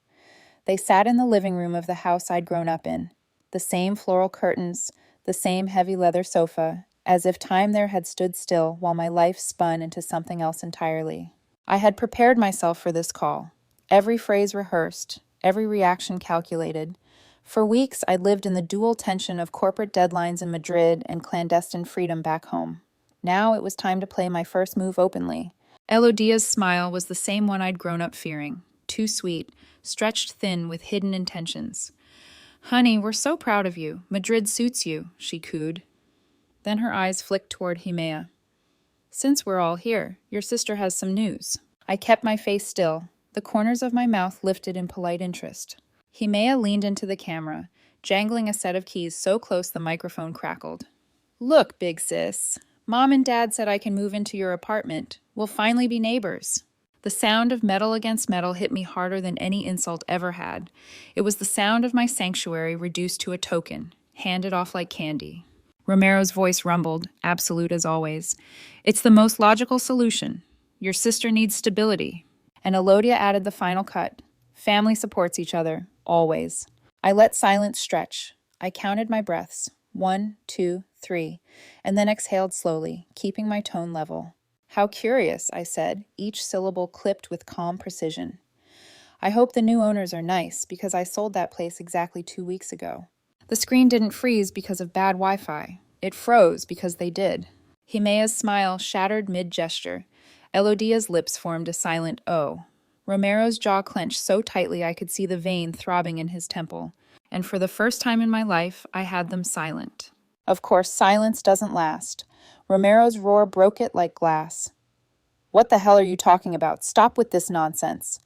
They sat in the living room of the house I'd grown up in, the same floral curtains, the same heavy leather sofa, as if time there had stood still while my life spun into something else entirely. I had prepared myself for this call, every phrase rehearsed, every reaction calculated. For weeks, I'd lived in the dual tension of corporate deadlines in Madrid and clandestine freedom back home. Now it was time to play my first move openly. Elodia's smile was the same one I'd grown up fearing, too sweet, stretched thin with hidden intentions. "Honey, we're so proud of you. Madrid suits you," she cooed. Then her eyes flicked toward Jimea. "Since we're all here, your sister has some news." I kept my face still, the corners of my mouth lifted in polite interest. Jimea leaned into the camera, jangling a set of keys so close the microphone crackled. "Look, big sis, Mom and Dad said I can move into your apartment. We'll finally be neighbors." The sound of metal against metal hit me harder than any insult ever had. It was the sound of my sanctuary reduced to a token, handed off like candy. Romero's voice rumbled, absolute as always. "It's the most logical solution. Your sister needs stability." And Elodia added the final cut. "Family supports each other, always." I let silence stretch. I counted my breaths. 1, 2, 3, and then exhaled slowly, keeping my tone level. "How curious," I said, each syllable clipped with calm precision. "I hope the new owners are nice, because I sold that place exactly 2 weeks ago." The screen didn't freeze because of bad Wi-Fi. It froze because they did. Jimea's smile shattered mid-gesture. Elodia's lips formed a silent O. Romero's jaw clenched so tightly I could see the vein throbbing in his temple. And for the first time in my life, I had them silent. Of course, silence doesn't last. Romero's roar broke it like glass. "What the hell are you talking about? Stop with this nonsense."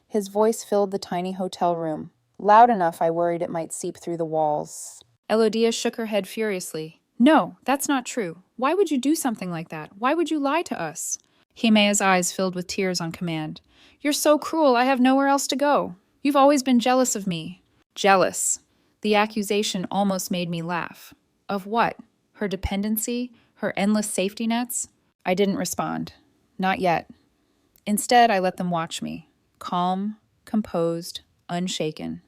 His voice filled the tiny hotel room. Loud enough I worried it might seep through the walls. Elodia shook her head furiously. No, that's not true. Why would you do something like that? Why would you lie to us? Himea's eyes filled with tears on command. You're so cruel, I have nowhere else to go. You've always been jealous of me. Jealous. The accusation almost made me laugh. Of what? Her dependency? Her endless safety nets? I didn't respond. Not yet. Instead, I let them watch me. Calm, composed, unshaken.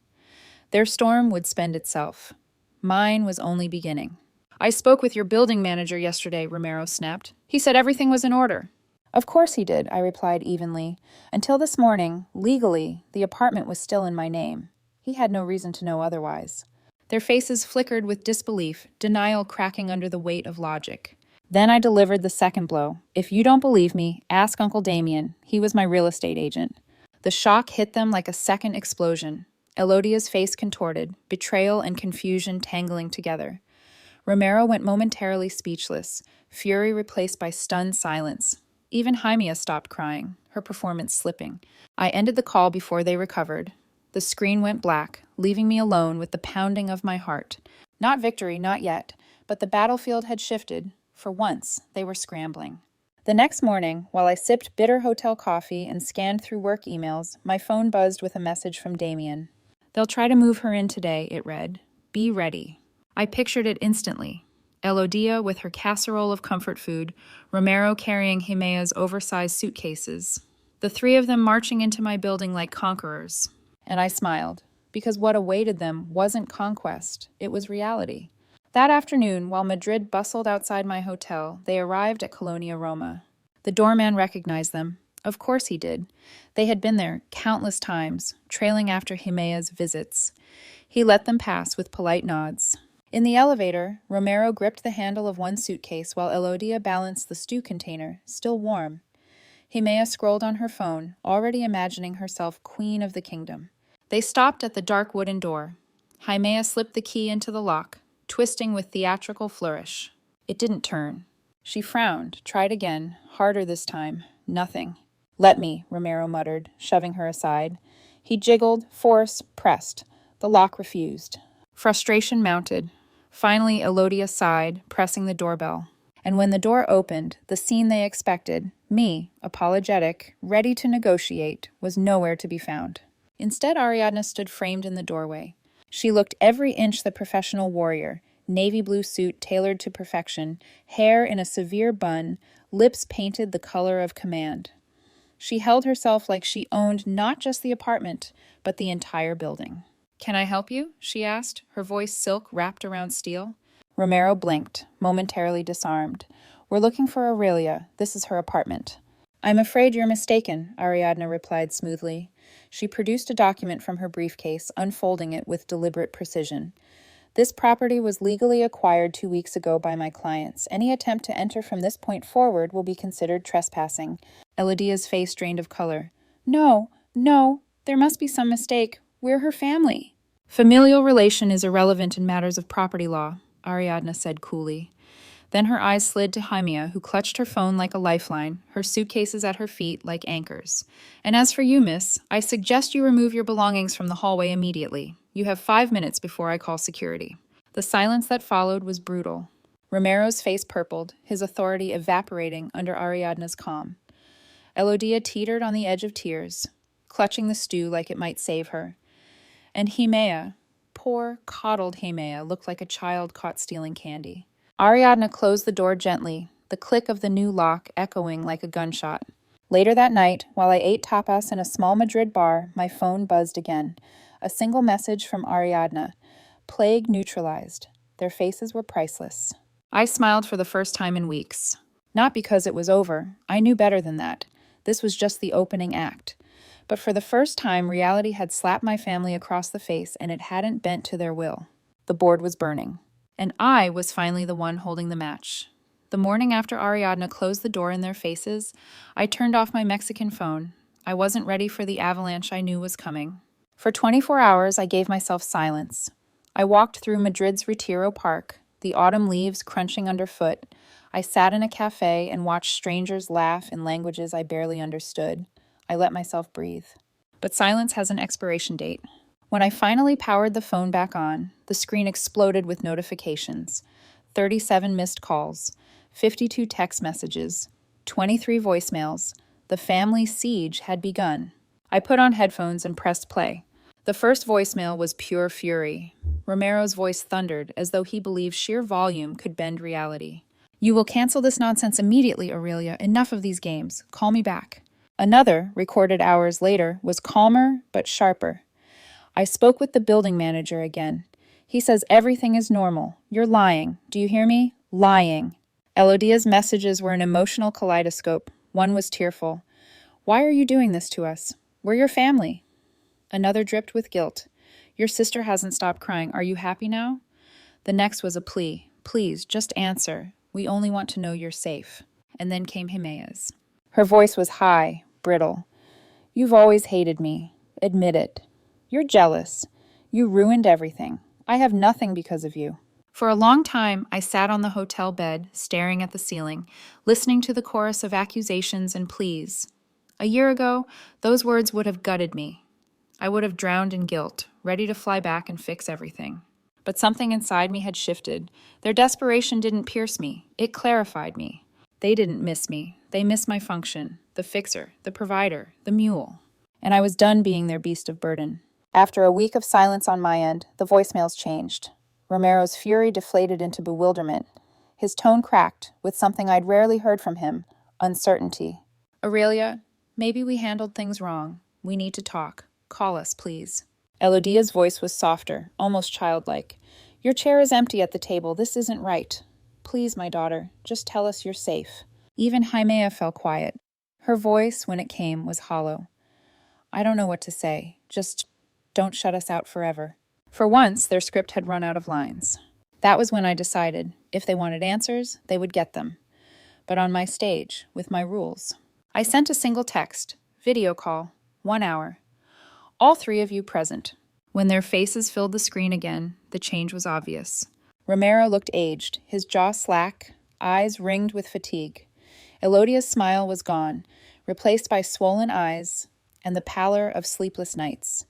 Their storm would spend itself. Mine was only beginning. I spoke with your building manager yesterday, Romero snapped. He said everything was in order. Of course he did, I replied evenly. Until this morning, legally, the apartment was still in my name. He had no reason to know otherwise. Their faces flickered with disbelief, denial cracking under the weight of logic. Then I delivered the second blow. If you don't believe me, ask Uncle Damien. He was my real estate agent. The shock hit them like a second explosion. Elodia's face contorted, betrayal and confusion tangling together. Romero went momentarily speechless, fury replaced by stunned silence. Even Hymia stopped crying, her performance slipping. I ended the call before they recovered. The screen went black, leaving me alone with the pounding of my heart. Not victory, not yet, but the battlefield had shifted. For once, they were scrambling. The next morning, while I sipped bitter hotel coffee and scanned through work emails, my phone buzzed with a message from Damien. They'll try to move her in today, it read. Be ready. I pictured it instantly. Elodia with her casserole of comfort food, Romero carrying Himea's oversized suitcases. The three of them marching into my building like conquerors. And I smiled, because what awaited them wasn't conquest, it was reality. That afternoon, while Madrid bustled outside my hotel, they arrived at Colonia Roma. The doorman recognized them. Of course he did. They had been there countless times, trailing after Himea's visits. He let them pass with polite nods. In the elevator, Romero gripped the handle of one suitcase while Elodia balanced the stew container, still warm. Himea scrolled on her phone, already imagining herself queen of the kingdom. They stopped at the dark wooden door. Himea slipped the key into the lock, twisting with theatrical flourish. It didn't turn. She frowned, tried again, harder this time. Nothing. Let me, Romero muttered, shoving her aside. He jiggled, forced, pressed. The lock refused. Frustration mounted. Finally, Elodia sighed, pressing the doorbell. And when the door opened, the scene they expected, me, apologetic, ready to negotiate, was nowhere to be found. Instead, Ariadna stood framed in the doorway. She looked every inch the professional warrior, navy blue suit tailored to perfection, hair in a severe bun, lips painted the color of command. She held herself like she owned not just the apartment, but the entire building. Can I help you? She asked, her voice silk wrapped around steel. Romero blinked, momentarily disarmed. We're looking for Aurelia. This is her apartment. I'm afraid you're mistaken, Ariadna replied smoothly. She produced a document from her briefcase, unfolding it with deliberate precision. This property was legally acquired 2 weeks ago by my clients. Any attempt to enter from this point forward will be considered trespassing. Elodia's face drained of color. No, there must be some mistake. We're her family. Familial relation is irrelevant in matters of property law, Ariadna said coolly. Then her eyes slid to Hymia, who clutched her phone like a lifeline, her suitcases at her feet like anchors. And as for you, miss, I suggest you remove your belongings from the hallway immediately. You have 5 minutes before I call security. The silence that followed was brutal. Romero's face purpled, his authority evaporating under Ariadna's calm. Elodia teetered on the edge of tears, clutching the stew like it might save her. And Himea, poor, coddled Himea, looked like a child caught stealing candy. Ariadna closed the door gently, the click of the new lock echoing like a gunshot. Later that night, while I ate tapas in a small Madrid bar, my phone buzzed again. A single message from Ariadna. Plague neutralized. Their faces were priceless. I smiled for the first time in weeks. Not because it was over. I knew better than that. This was just the opening act. But for the first time, reality had slapped my family across the face, and it hadn't bent to their will. The board was burning. And I was finally the one holding the match. The morning after Ariadna closed the door in their faces, I turned off my Mexican phone. I wasn't ready for the avalanche I knew was coming. For 24 hours, I gave myself silence. I walked through Madrid's Retiro Park, the autumn leaves crunching underfoot. I sat in a cafe and watched strangers laugh in languages I barely understood. I let myself breathe. But silence has an expiration date. When I finally powered the phone back on, the screen exploded with notifications. 37 missed calls, 52 text messages, 23 voicemails. The family siege had begun. I put on headphones and pressed play. The first voicemail was pure fury. Romero's voice thundered as though he believed sheer volume could bend reality. "You will cancel this nonsense immediately, Aurelia. Enough of these games. Call me back." Another, recorded hours later, was calmer but sharper. "I spoke with the building manager again. He says everything is normal. You're lying. Do you hear me? Lying." Elodia's messages were an emotional kaleidoscope. One was tearful. "Why are you doing this to us? We're your family." Another dripped with guilt. "Your sister hasn't stopped crying. Are you happy now?" The next was a plea. "Please, just answer. We only want to know you're safe." And then came Himea's. Her voice was high, brittle. "You've always hated me. Admit it. You're jealous. You ruined everything. I have nothing because of you." For a long time, I sat on the hotel bed, staring at the ceiling, listening to the chorus of accusations and pleas. A year ago, those words would have gutted me. I would have drowned in guilt, ready to fly back and fix everything. But something inside me had shifted. Their desperation didn't pierce me. It clarified me. They didn't miss me. They missed my function, the fixer, the provider, the mule. And I was done being their beast of burden. After a week of silence on my end, the voicemails changed. Romero's fury deflated into bewilderment. His tone cracked with something I'd rarely heard from him, uncertainty. "Aurelia, maybe we handled things wrong. We need to talk. Call us, please." Elodia's voice was softer, almost childlike. "Your chair is empty at the table. This isn't right. Please, my daughter, just tell us you're safe." Even Himea fell quiet. Her voice, when it came, was hollow. "I don't know what to say. Just don't shut us out forever." For once, their script had run out of lines. That was when I decided, if they wanted answers, they would get them. But on my stage, with my rules. I sent a single text, video call, 1 hour. "All 3 of you present." When their faces filled the screen again, the change was obvious. Romero looked aged, his jaw slack, eyes ringed with fatigue. Elodia's smile was gone, replaced by swollen eyes and the pallor of sleepless nights.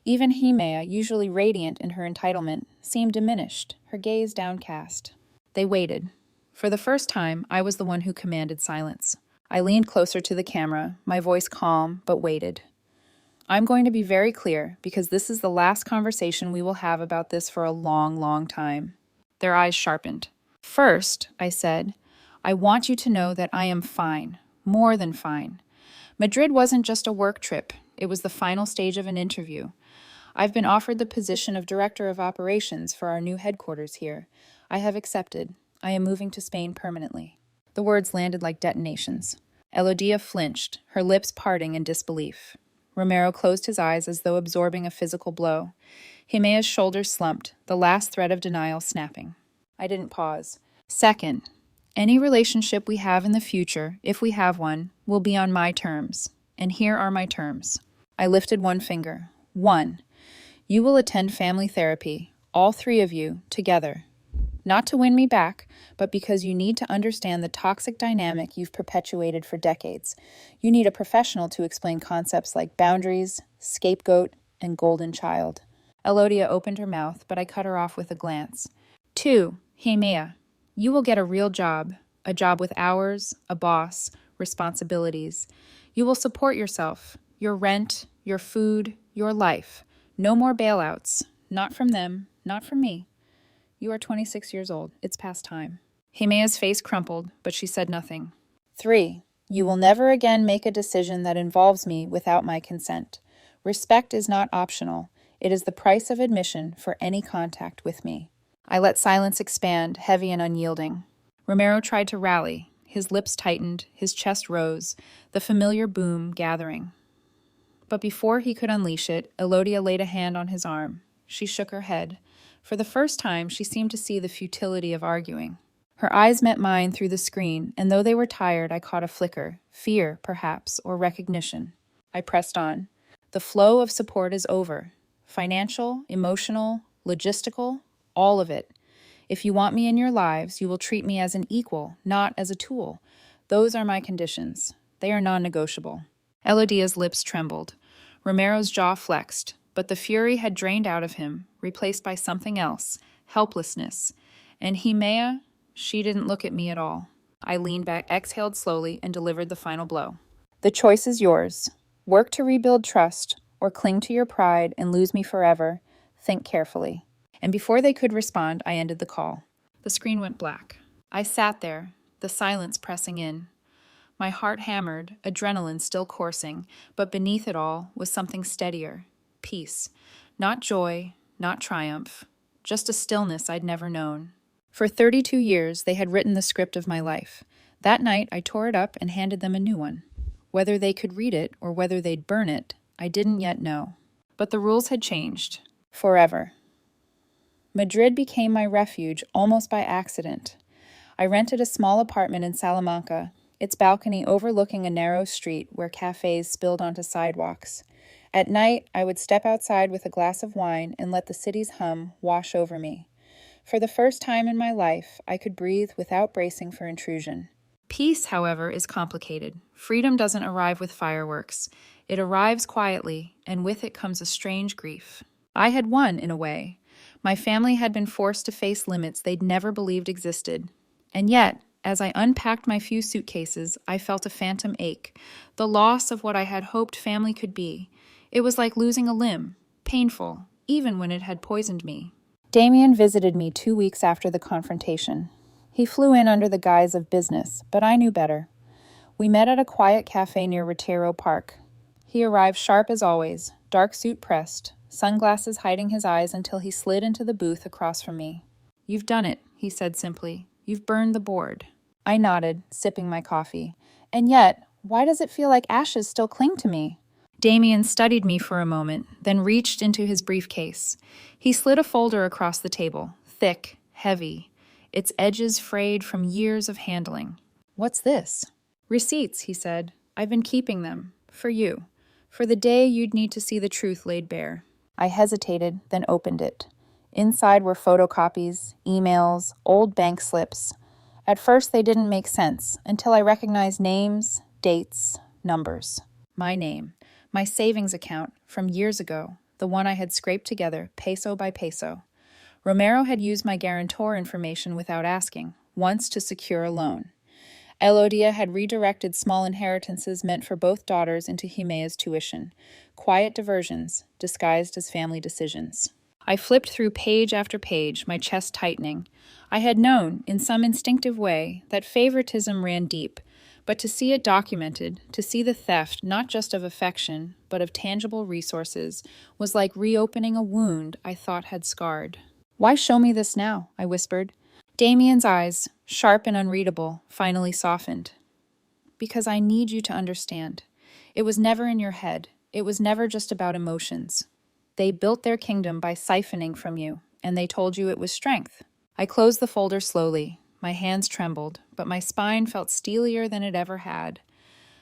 Even Himea, usually radiant in her entitlement, seemed diminished, her gaze downcast. They waited. For the first time, I was the one who commanded silence. I leaned closer to the camera, my voice calm, but weighted. "I'm going to be very clear, because this is the last conversation we will have about this for a long, long time." Their eyes sharpened. "First," I said, "I want you to know that I am fine, more than fine. Madrid wasn't just a work trip. It was the final stage of an interview. I've been offered the position of Director of Operations for our new headquarters here. I have accepted. I am moving to Spain permanently." The words landed like detonations. Elodia flinched, her lips parting in disbelief. Romero closed his eyes as though absorbing a physical blow. Himea's shoulders slumped, the last thread of denial snapping. I didn't pause. "Second, any relationship we have in the future, if we have one, will be on my terms. And here are my terms." I lifted one finger. 1. You will attend family therapy, all 3 of you, together. Not to win me back, but because you need to understand the toxic dynamic you've perpetuated for decades. You need a professional to explain concepts like boundaries, scapegoat, and golden child. Elodia opened her mouth, but I cut her off with a glance. 2. Himea, you will get a real job, a job with hours, a boss, responsibilities. You will support yourself, your rent, your food, your life. No more bailouts. Not from them, not from me. You are 26 years old. It's past time. Himea's face crumpled, but she said nothing. 3. You will never again make a decision that involves me without my consent. Respect is not optional. It is the price of admission for any contact with me. I let silence expand, heavy and unyielding. Romero tried to rally. His lips tightened, his chest rose, the familiar boom gathering. But before he could unleash it, Elodia laid a hand on his arm. She shook her head. For the first time, she seemed to see the futility of arguing. Her eyes met mine through the screen, and though they were tired, I caught a flicker, fear, perhaps, or recognition. I pressed on. The flow of support is over. Financial, emotional, logistical, all of it. If you want me in your lives, you will treat me as an equal, not as a tool. Those are my conditions. They are non-negotiable. Elodia's lips trembled. Romero's jaw flexed, but the fury had drained out of him, replaced by something else, helplessness. And Himea, she didn't look at me at all. I leaned back, exhaled slowly, and delivered the final blow. The choice is yours. Work to rebuild trust, or cling to your pride and lose me forever. Think carefully. And before they could respond, I ended the call. The screen went black. I sat there, the silence pressing in. My heart hammered, adrenaline still coursing, but beneath it all was something steadier. Peace. Not joy, not triumph. Just a stillness I'd never known. For 32 years, they had written the script of my life. That night, I tore it up and handed them a new one. Whether they could read it or whether they'd burn it, I didn't yet know. But the rules had changed. Forever. Madrid became my refuge almost by accident. I rented a small apartment in Salamanca, its balcony overlooking a narrow street where cafes spilled onto sidewalks. At night, I would step outside with a glass of wine and let the city's hum wash over me. For the first time in my life, I could breathe without bracing for intrusion. Peace, however, is complicated. Freedom doesn't arrive with fireworks. It arrives quietly, and with it comes a strange grief. I had won, in a way. My family had been forced to face limits they'd never believed existed. And yet, as I unpacked my few suitcases, I felt a phantom ache, the loss of what I had hoped family could be. It was like losing a limb, painful, even when it had poisoned me. Damien visited me 2 weeks after the confrontation. He flew in under the guise of business, but I knew better. We met at a quiet cafe near Retiro Park. He arrived sharp as always, dark suit pressed, sunglasses hiding his eyes until he slid into the booth across from me. "You've done it," he said simply. "You've burned the board." I nodded, sipping my coffee. And yet, why does it feel like ashes still cling to me? Damien studied me for a moment, then reached into his briefcase. He slid a folder across the table, thick, heavy, its edges frayed from years of handling. "What's this?" "Receipts," he said. "I've been keeping them. For you. For the day you'd need to see the truth laid bare." I hesitated, then opened it. Inside were photocopies, emails, old bank slips. At first they didn't make sense, until I recognized names, dates, numbers. My name. My savings account, from years ago, the one I had scraped together, peso by peso. Romero had used my guarantor information without asking, once to secure a loan. Elodia had redirected small inheritances meant for both daughters into Himea's tuition, quiet diversions disguised as family decisions. I flipped through page after page, my chest tightening. I had known, in some instinctive way, that favoritism ran deep, but to see it documented, to see the theft not just of affection, but of tangible resources, was like reopening a wound I thought had scarred. "Why show me this now?" I whispered. Damien's eyes, sharp and unreadable, finally softened. "Because I need you to understand. It was never in your head. It was never just about emotions. They built their kingdom by siphoning from you, and they told you it was strength." I closed the folder slowly. My hands trembled, but my spine felt steelier than it ever had.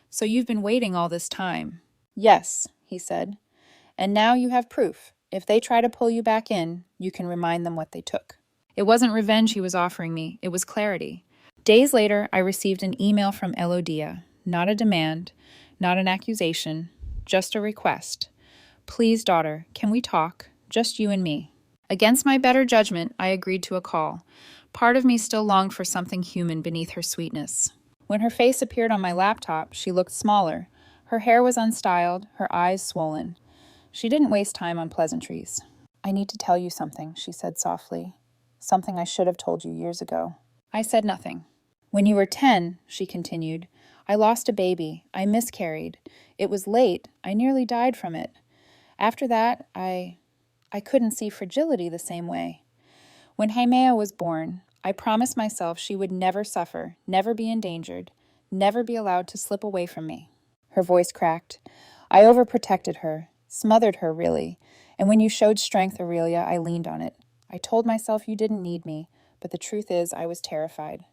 "So you've been waiting all this time?" "Yes," he said. "And now you have proof. If they try to pull you back in, you can remind them what they took." It wasn't revenge he was offering me, it was clarity. Days later, I received an email from Elodia. Not a demand, not an accusation, just a request. "Please, daughter, can we talk? Just you and me." Against my better judgment, I agreed to a call. Part of me still longed for something human beneath her sweetness. When her face appeared on my laptop, she looked smaller. Her hair was unstyled, her eyes swollen. She didn't waste time on pleasantries. "I need to tell you something," she said softly. "Something I should have told you years ago." I said nothing. "When you were 10, she continued, "I lost a baby. I miscarried. It was late. I nearly died from it. After that, I couldn't see fragility the same way. When Himea was born, I promised myself she would never suffer, never be endangered, never be allowed to slip away from me." Her voice cracked. "I overprotected her, smothered her, really. And when you showed strength, Aurelia, I leaned on it. I told myself you didn't need me, but the truth is I was terrified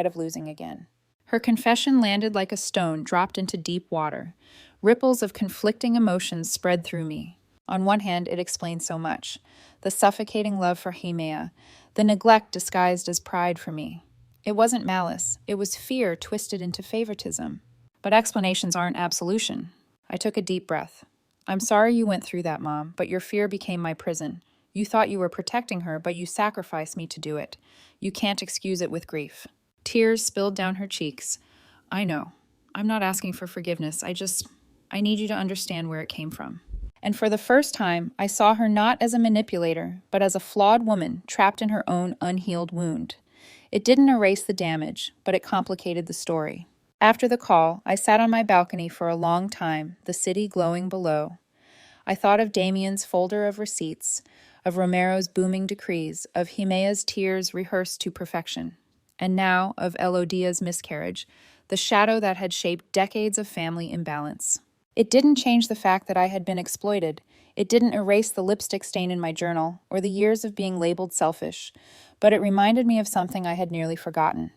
of losing again." Her confession landed like a stone dropped into deep water. Ripples of conflicting emotions spread through me. On one hand, it explained so much. The suffocating love for Himea, the neglect disguised as pride for me. It wasn't malice, it was fear twisted into favoritism. But explanations aren't absolution. I took a deep breath. I'm sorry you went through that, Mom, but your fear became my prison. You thought you were protecting her, but you sacrificed me to do it. You can't excuse it with grief. Tears spilled down her cheeks. I know. I'm not asking for forgiveness. I need you to understand where it came from. And for the first time, I saw her not as a manipulator, but as a flawed woman trapped in her own unhealed wound. It didn't erase the damage, but it complicated the story. After the call, I sat on my balcony for a long time, the city glowing below. I thought of Damien's folder of receipts, of Romero's booming decrees, of Jimea's tears rehearsed to perfection, and now of Elodia's miscarriage, the shadow that had shaped decades of family imbalance. It didn't change the fact that I had been exploited. It didn't erase the lipstick stain in my journal or the years of being labeled selfish, but it reminded me of something I had nearly forgotten.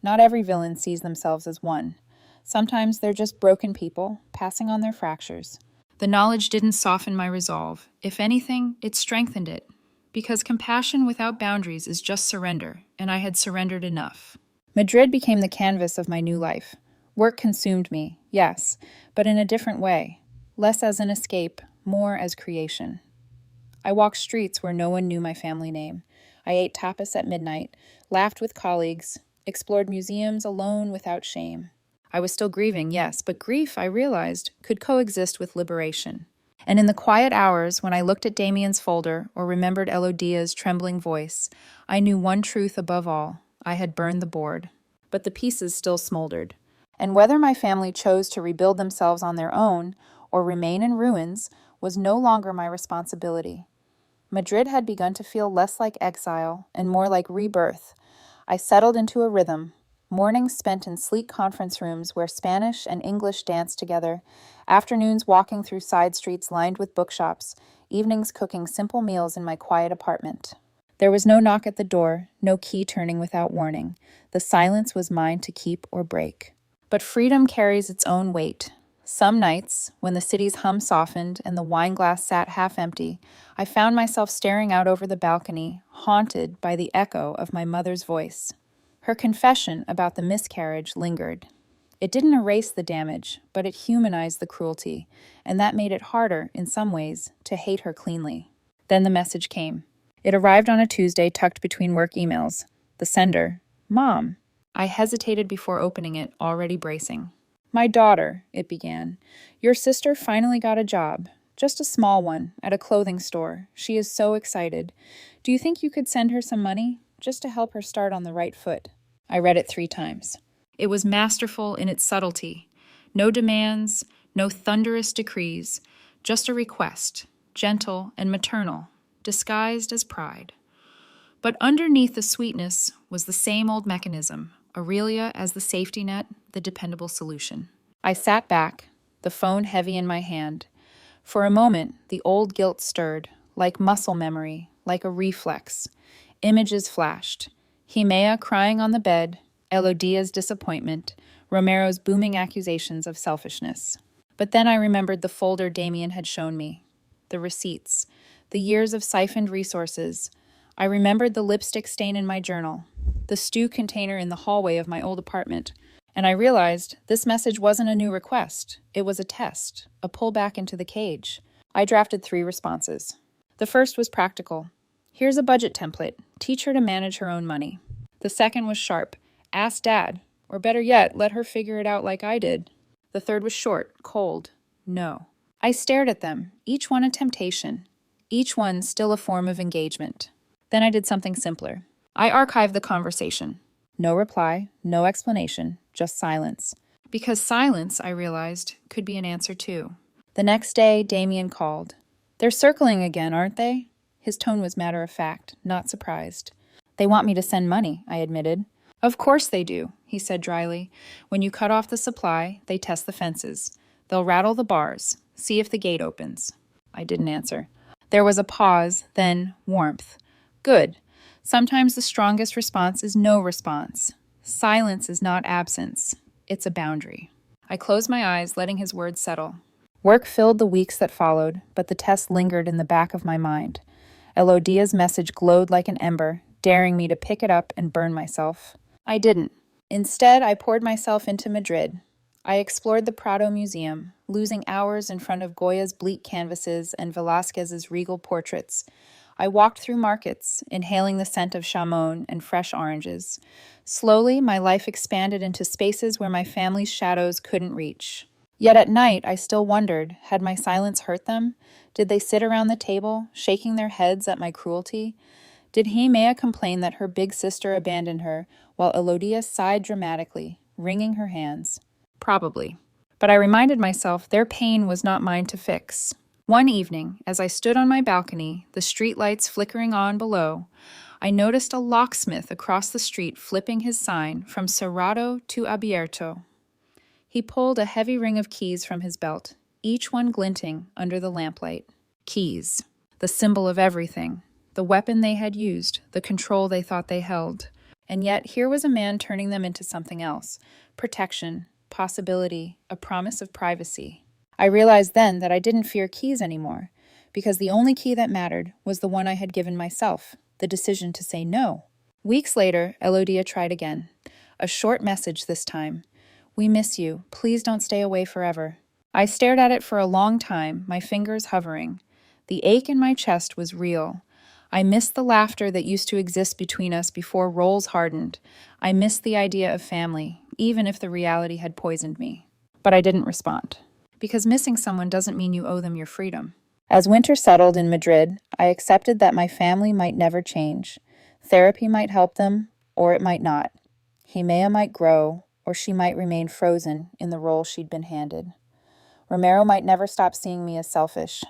Not every villain sees themselves as one. Sometimes they're just broken people, passing on their fractures. The knowledge didn't soften my resolve. If anything, it strengthened it. Because compassion without boundaries is just surrender, and I had surrendered enough. Madrid became the canvas of my new life. Work consumed me, yes, but in a different way. Less as an escape, more as creation. I walked streets where no one knew my family name. I ate tapas at midnight, laughed with colleagues, explored museums alone without shame. I was still grieving, yes, but grief, I realized, could coexist with liberation. And in the quiet hours, when I looked at Damien's folder or remembered Elodia's trembling voice, I knew one truth above all. I had burned the board. But the pieces still smoldered. And whether my family chose to rebuild themselves on their own or remain in ruins was no longer my responsibility. Madrid had begun to feel less like exile and more like rebirth. I settled into a rhythm, mornings spent in sleek conference rooms where Spanish and English danced together, afternoons walking through side streets lined with bookshops, evenings cooking simple meals in my quiet apartment. There was no knock at the door, no key turning without warning. The silence was mine to keep or break. But freedom carries its own weight. Some nights, when the city's hum softened and the wine glass sat half empty, I found myself staring out over the balcony, haunted by the echo of my mother's voice. Her confession about the miscarriage lingered. It didn't erase the damage, but it humanized the cruelty, and that made it harder, in some ways, to hate her cleanly. Then the message came. It arrived on a Tuesday tucked between work emails. The sender, Mom. I hesitated before opening it, already bracing. My daughter, it began. Your sister finally got a job. Just a small one, at a clothing store. She is so excited. Do you think you could send her some money? Just to help her start on the right foot. I read it 3 times. It was masterful in its subtlety. No demands, no thunderous decrees, just a request, gentle and maternal, disguised as pride. But underneath the sweetness was the same old mechanism, Aurelia as the safety net, the dependable solution. I sat back, the phone heavy in my hand. For a moment, the old guilt stirred, like muscle memory, like a reflex. Images flashed. Jimea crying on the bed, Elodia's disappointment, Romero's booming accusations of selfishness. But then I remembered the folder Damien had shown me, the receipts, the years of siphoned resources. I remembered the lipstick stain in my journal, the stew container in the hallway of my old apartment, and I realized this message wasn't a new request. It was a test, a pull back into the cage. I drafted 3 responses. The first was practical. Here's a budget template. Teach her to manage her own money. The second was sharp. Ask Dad, or better yet, let her figure it out like I did. The third was short, cold. No. I stared at them, each one a temptation, each one still a form of engagement. Then I did something simpler. I archived the conversation. No reply, no explanation, just silence. Because silence, I realized, could be an answer too. The next day, Damien called. They're circling again, aren't they? His tone was matter of fact, not surprised. They want me to send money, I admitted. Of course they do, he said dryly. When you cut off the supply, they test the fences. They'll rattle the bars, see if the gate opens. I didn't answer. There was a pause, then warmth. Good. Sometimes the strongest response is no response. Silence is not absence. It's a boundary. I closed my eyes, letting his words settle. Work filled the weeks that followed, but the test lingered in the back of my mind. Elodia's message glowed like an ember, daring me to pick it up and burn myself. I didn't. Instead, I poured myself into Madrid. I explored the Prado Museum, losing hours in front of Goya's bleak canvases and Velázquez's regal portraits. I walked through markets, inhaling the scent of chamon and fresh oranges. Slowly, my life expanded into spaces where my family's shadows couldn't reach. Yet at night, I still wondered, had my silence hurt them? Did they sit around the table, shaking their heads at my cruelty? Did Himea complain that her big sister abandoned her, while Elodia sighed dramatically, wringing her hands? Probably. But I reminded myself their pain was not mine to fix. One evening, as I stood on my balcony, the streetlights flickering on below, I noticed a locksmith across the street flipping his sign from Cerrado to Abierto. He pulled a heavy ring of keys from his belt, each one glinting under the lamplight. Keys, the symbol of everything, the weapon they had used, the control they thought they held. And yet here was a man turning them into something else: protection, possibility, a promise of privacy. I realized then that I didn't fear keys anymore, because the only key that mattered was the one I had given myself, the decision to say no. Weeks later, Elodia tried again. A short message this time. "We miss you. Please don't stay away forever." I stared at it for a long time, my fingers hovering. The ache in my chest was real. I missed the laughter that used to exist between us before roles hardened. I missed the idea of family, even if the reality had poisoned me. But I didn't respond. Because missing someone doesn't mean you owe them your freedom. As winter settled in Madrid, I accepted that my family might never change. Therapy might help them, or it might not. Himea might grow, or she might remain frozen in the role she'd been handed. Romero might never stop seeing me as selfish.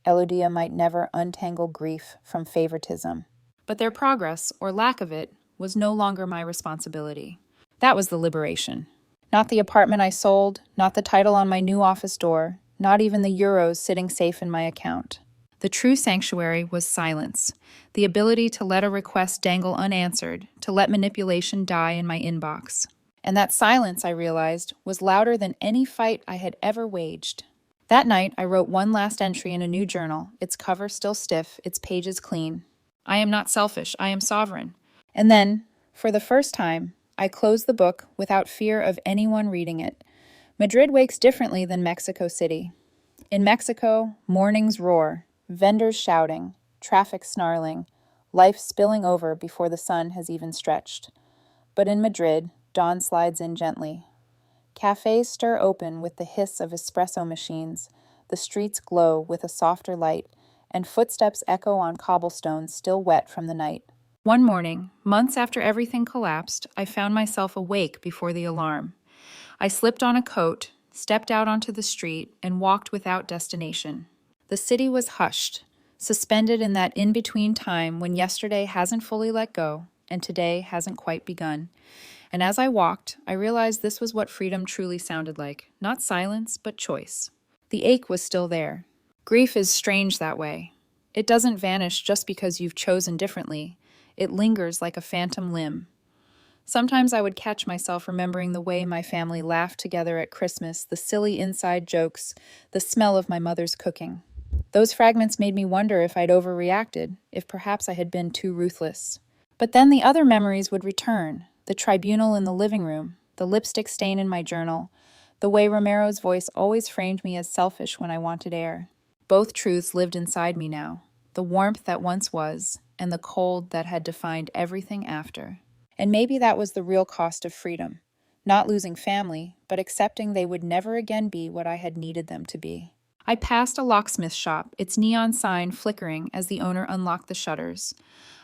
Elodia might never untangle grief from favoritism. But their progress, or lack of it, was no longer my responsibility. That was the liberation. Not the apartment I sold, not the title on my new office door, not even the euros sitting safe in my account. The true sanctuary was silence, the ability to let a request dangle unanswered, to let manipulation die in my inbox. And that silence, I realized, was louder than any fight I had ever waged. That night, I wrote one last entry in a new journal, its cover still stiff, its pages clean. I am not selfish, I am sovereign. And then, for the first time, I closed the book without fear of anyone reading it. Madrid wakes differently than Mexico City. In Mexico, mornings roar, vendors shouting, traffic snarling, life spilling over before the sun has even stretched. But in Madrid, dawn slides in gently. Cafes stir open with the hiss of espresso machines, the streets glow with a softer light, and footsteps echo on cobblestones still wet from the night. One morning, months after everything collapsed, I found myself awake before the alarm. I slipped on a coat, stepped out onto the street, and walked without destination. The city was hushed, suspended in that in-between time when yesterday hasn't fully let go and today hasn't quite begun. And as I walked, I realized this was what freedom truly sounded like. Not silence, but choice. The ache was still there. Grief is strange that way. It doesn't vanish just because you've chosen differently. It lingers like a phantom limb. Sometimes I would catch myself remembering the way my family laughed together at Christmas, the silly inside jokes, the smell of my mother's cooking. Those fragments made me wonder if I'd overreacted, if perhaps I had been too ruthless. But then the other memories would return. The tribunal in the living room, the lipstick stain in my journal, the way Romero's voice always framed me as selfish when I wanted air. Both truths lived inside me now, the warmth that once was, and the cold that had defined everything after. And maybe that was the real cost of freedom. Not losing family, but accepting they would never again be what I had needed them to be. I passed a locksmith shop, its neon sign flickering as the owner unlocked the shutters.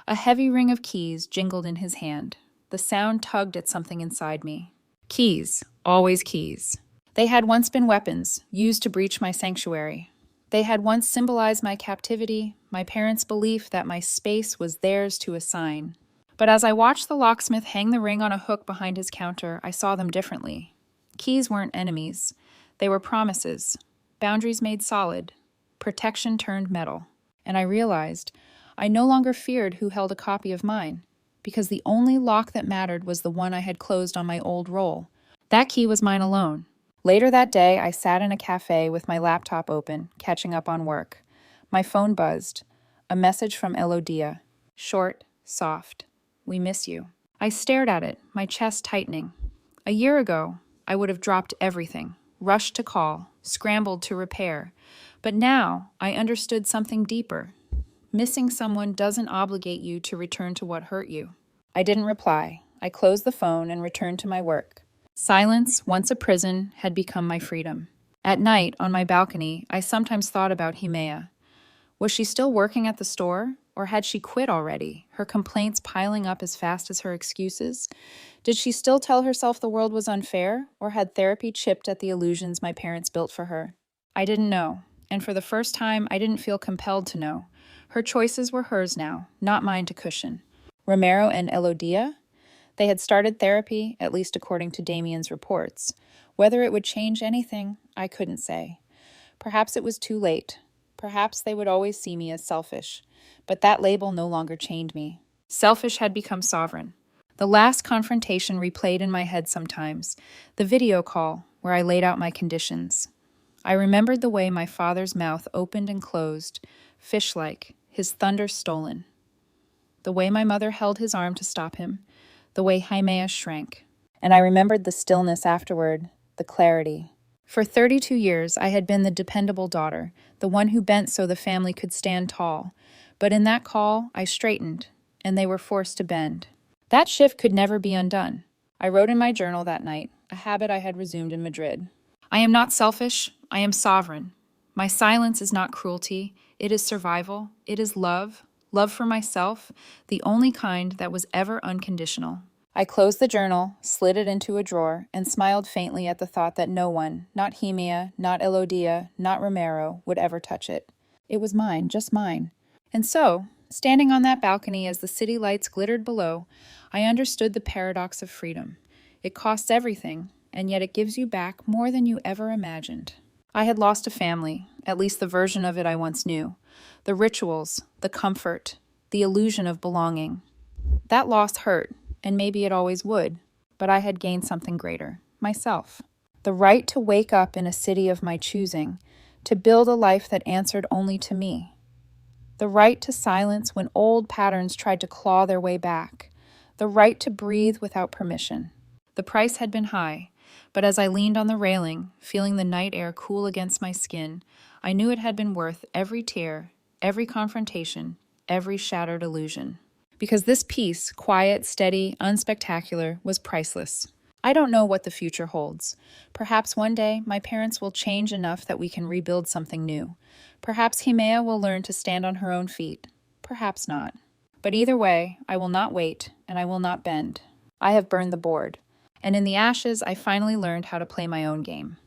A heavy ring of keys jingled in his hand. The sound tugged at something inside me. Keys, always keys. They had once been weapons, used to breach my sanctuary. They had once symbolized my captivity, my parents' belief that my space was theirs to assign. But as I watched the locksmith hang the ring on a hook behind his counter, I saw them differently. Keys weren't enemies. They were promises, boundaries made solid, protection turned metal. And I realized I no longer feared who held a copy of mine, because the only lock that mattered was the one I had closed on my old roll. That key was mine alone. Later that day, I sat in a cafe with my laptop open, catching up on work. My phone buzzed. A message from Elodia. Short, soft. "We miss you." I stared at it, my chest tightening. A year ago, I would have dropped everything, rushed to call, scrambled to repair. But now I understood something deeper. Missing someone doesn't obligate you to return to what hurt you. I didn't reply. I closed the phone and returned to my work. Silence, once a prison, had become my freedom. At night, on my balcony, I sometimes thought about Himea. Was she still working at the store, or had she quit already, her complaints piling up as fast as her excuses? Did she still tell herself the world was unfair, or had therapy chipped at the illusions my parents built for her? I didn't know, and for the first time, I didn't feel compelled to know. Her choices were hers now, not mine to cushion. Romero and Elodia? They had started therapy, at least according to Damien's reports. Whether it would change anything, I couldn't say. Perhaps it was too late. Perhaps they would always see me as selfish. But that label no longer chained me. Selfish had become sovereign. The last confrontation replayed in my head sometimes, the video call where I laid out my conditions. I remembered the way my father's mouth opened and closed, fish-like, his thunder stolen. The way my mother held his arm to stop him, the way Himea shrank. And I remembered the stillness afterward, the clarity. For 32 years, I had been the dependable daughter, the one who bent so the family could stand tall. But in that call, I straightened, and they were forced to bend. That shift could never be undone. I wrote in my journal that night, a habit I had resumed in Madrid. I am not selfish, I am sovereign. My silence is not cruelty, it is survival, it is love, love for myself, the only kind that was ever unconditional. I closed the journal, slid it into a drawer, and smiled faintly at the thought that no one, not Himea, not Elodia, not Romero, would ever touch it. It was mine, just mine. And so, standing on that balcony as the city lights glittered below, I understood the paradox of freedom. It costs everything, and yet it gives you back more than you ever imagined. I had lost a family, at least the version of it I once knew. The rituals, the comfort, the illusion of belonging. That loss hurt, and maybe it always would, but I had gained something greater, myself. The right to wake up in a city of my choosing, to build a life that answered only to me. The right to silence when old patterns tried to claw their way back. The right to breathe without permission. The price had been high, but as I leaned on the railing, feeling the night air cool against my skin, I knew it had been worth every tear, every confrontation, every shattered illusion. Because this peace, quiet, steady, unspectacular, was priceless. I don't know what the future holds. Perhaps one day my parents will change enough that we can rebuild something new. Perhaps Himea will learn to stand on her own feet. Perhaps not. But either way, I will not wait, and I will not bend. I have burned the board. And in the ashes, I finally learned how to play my own game.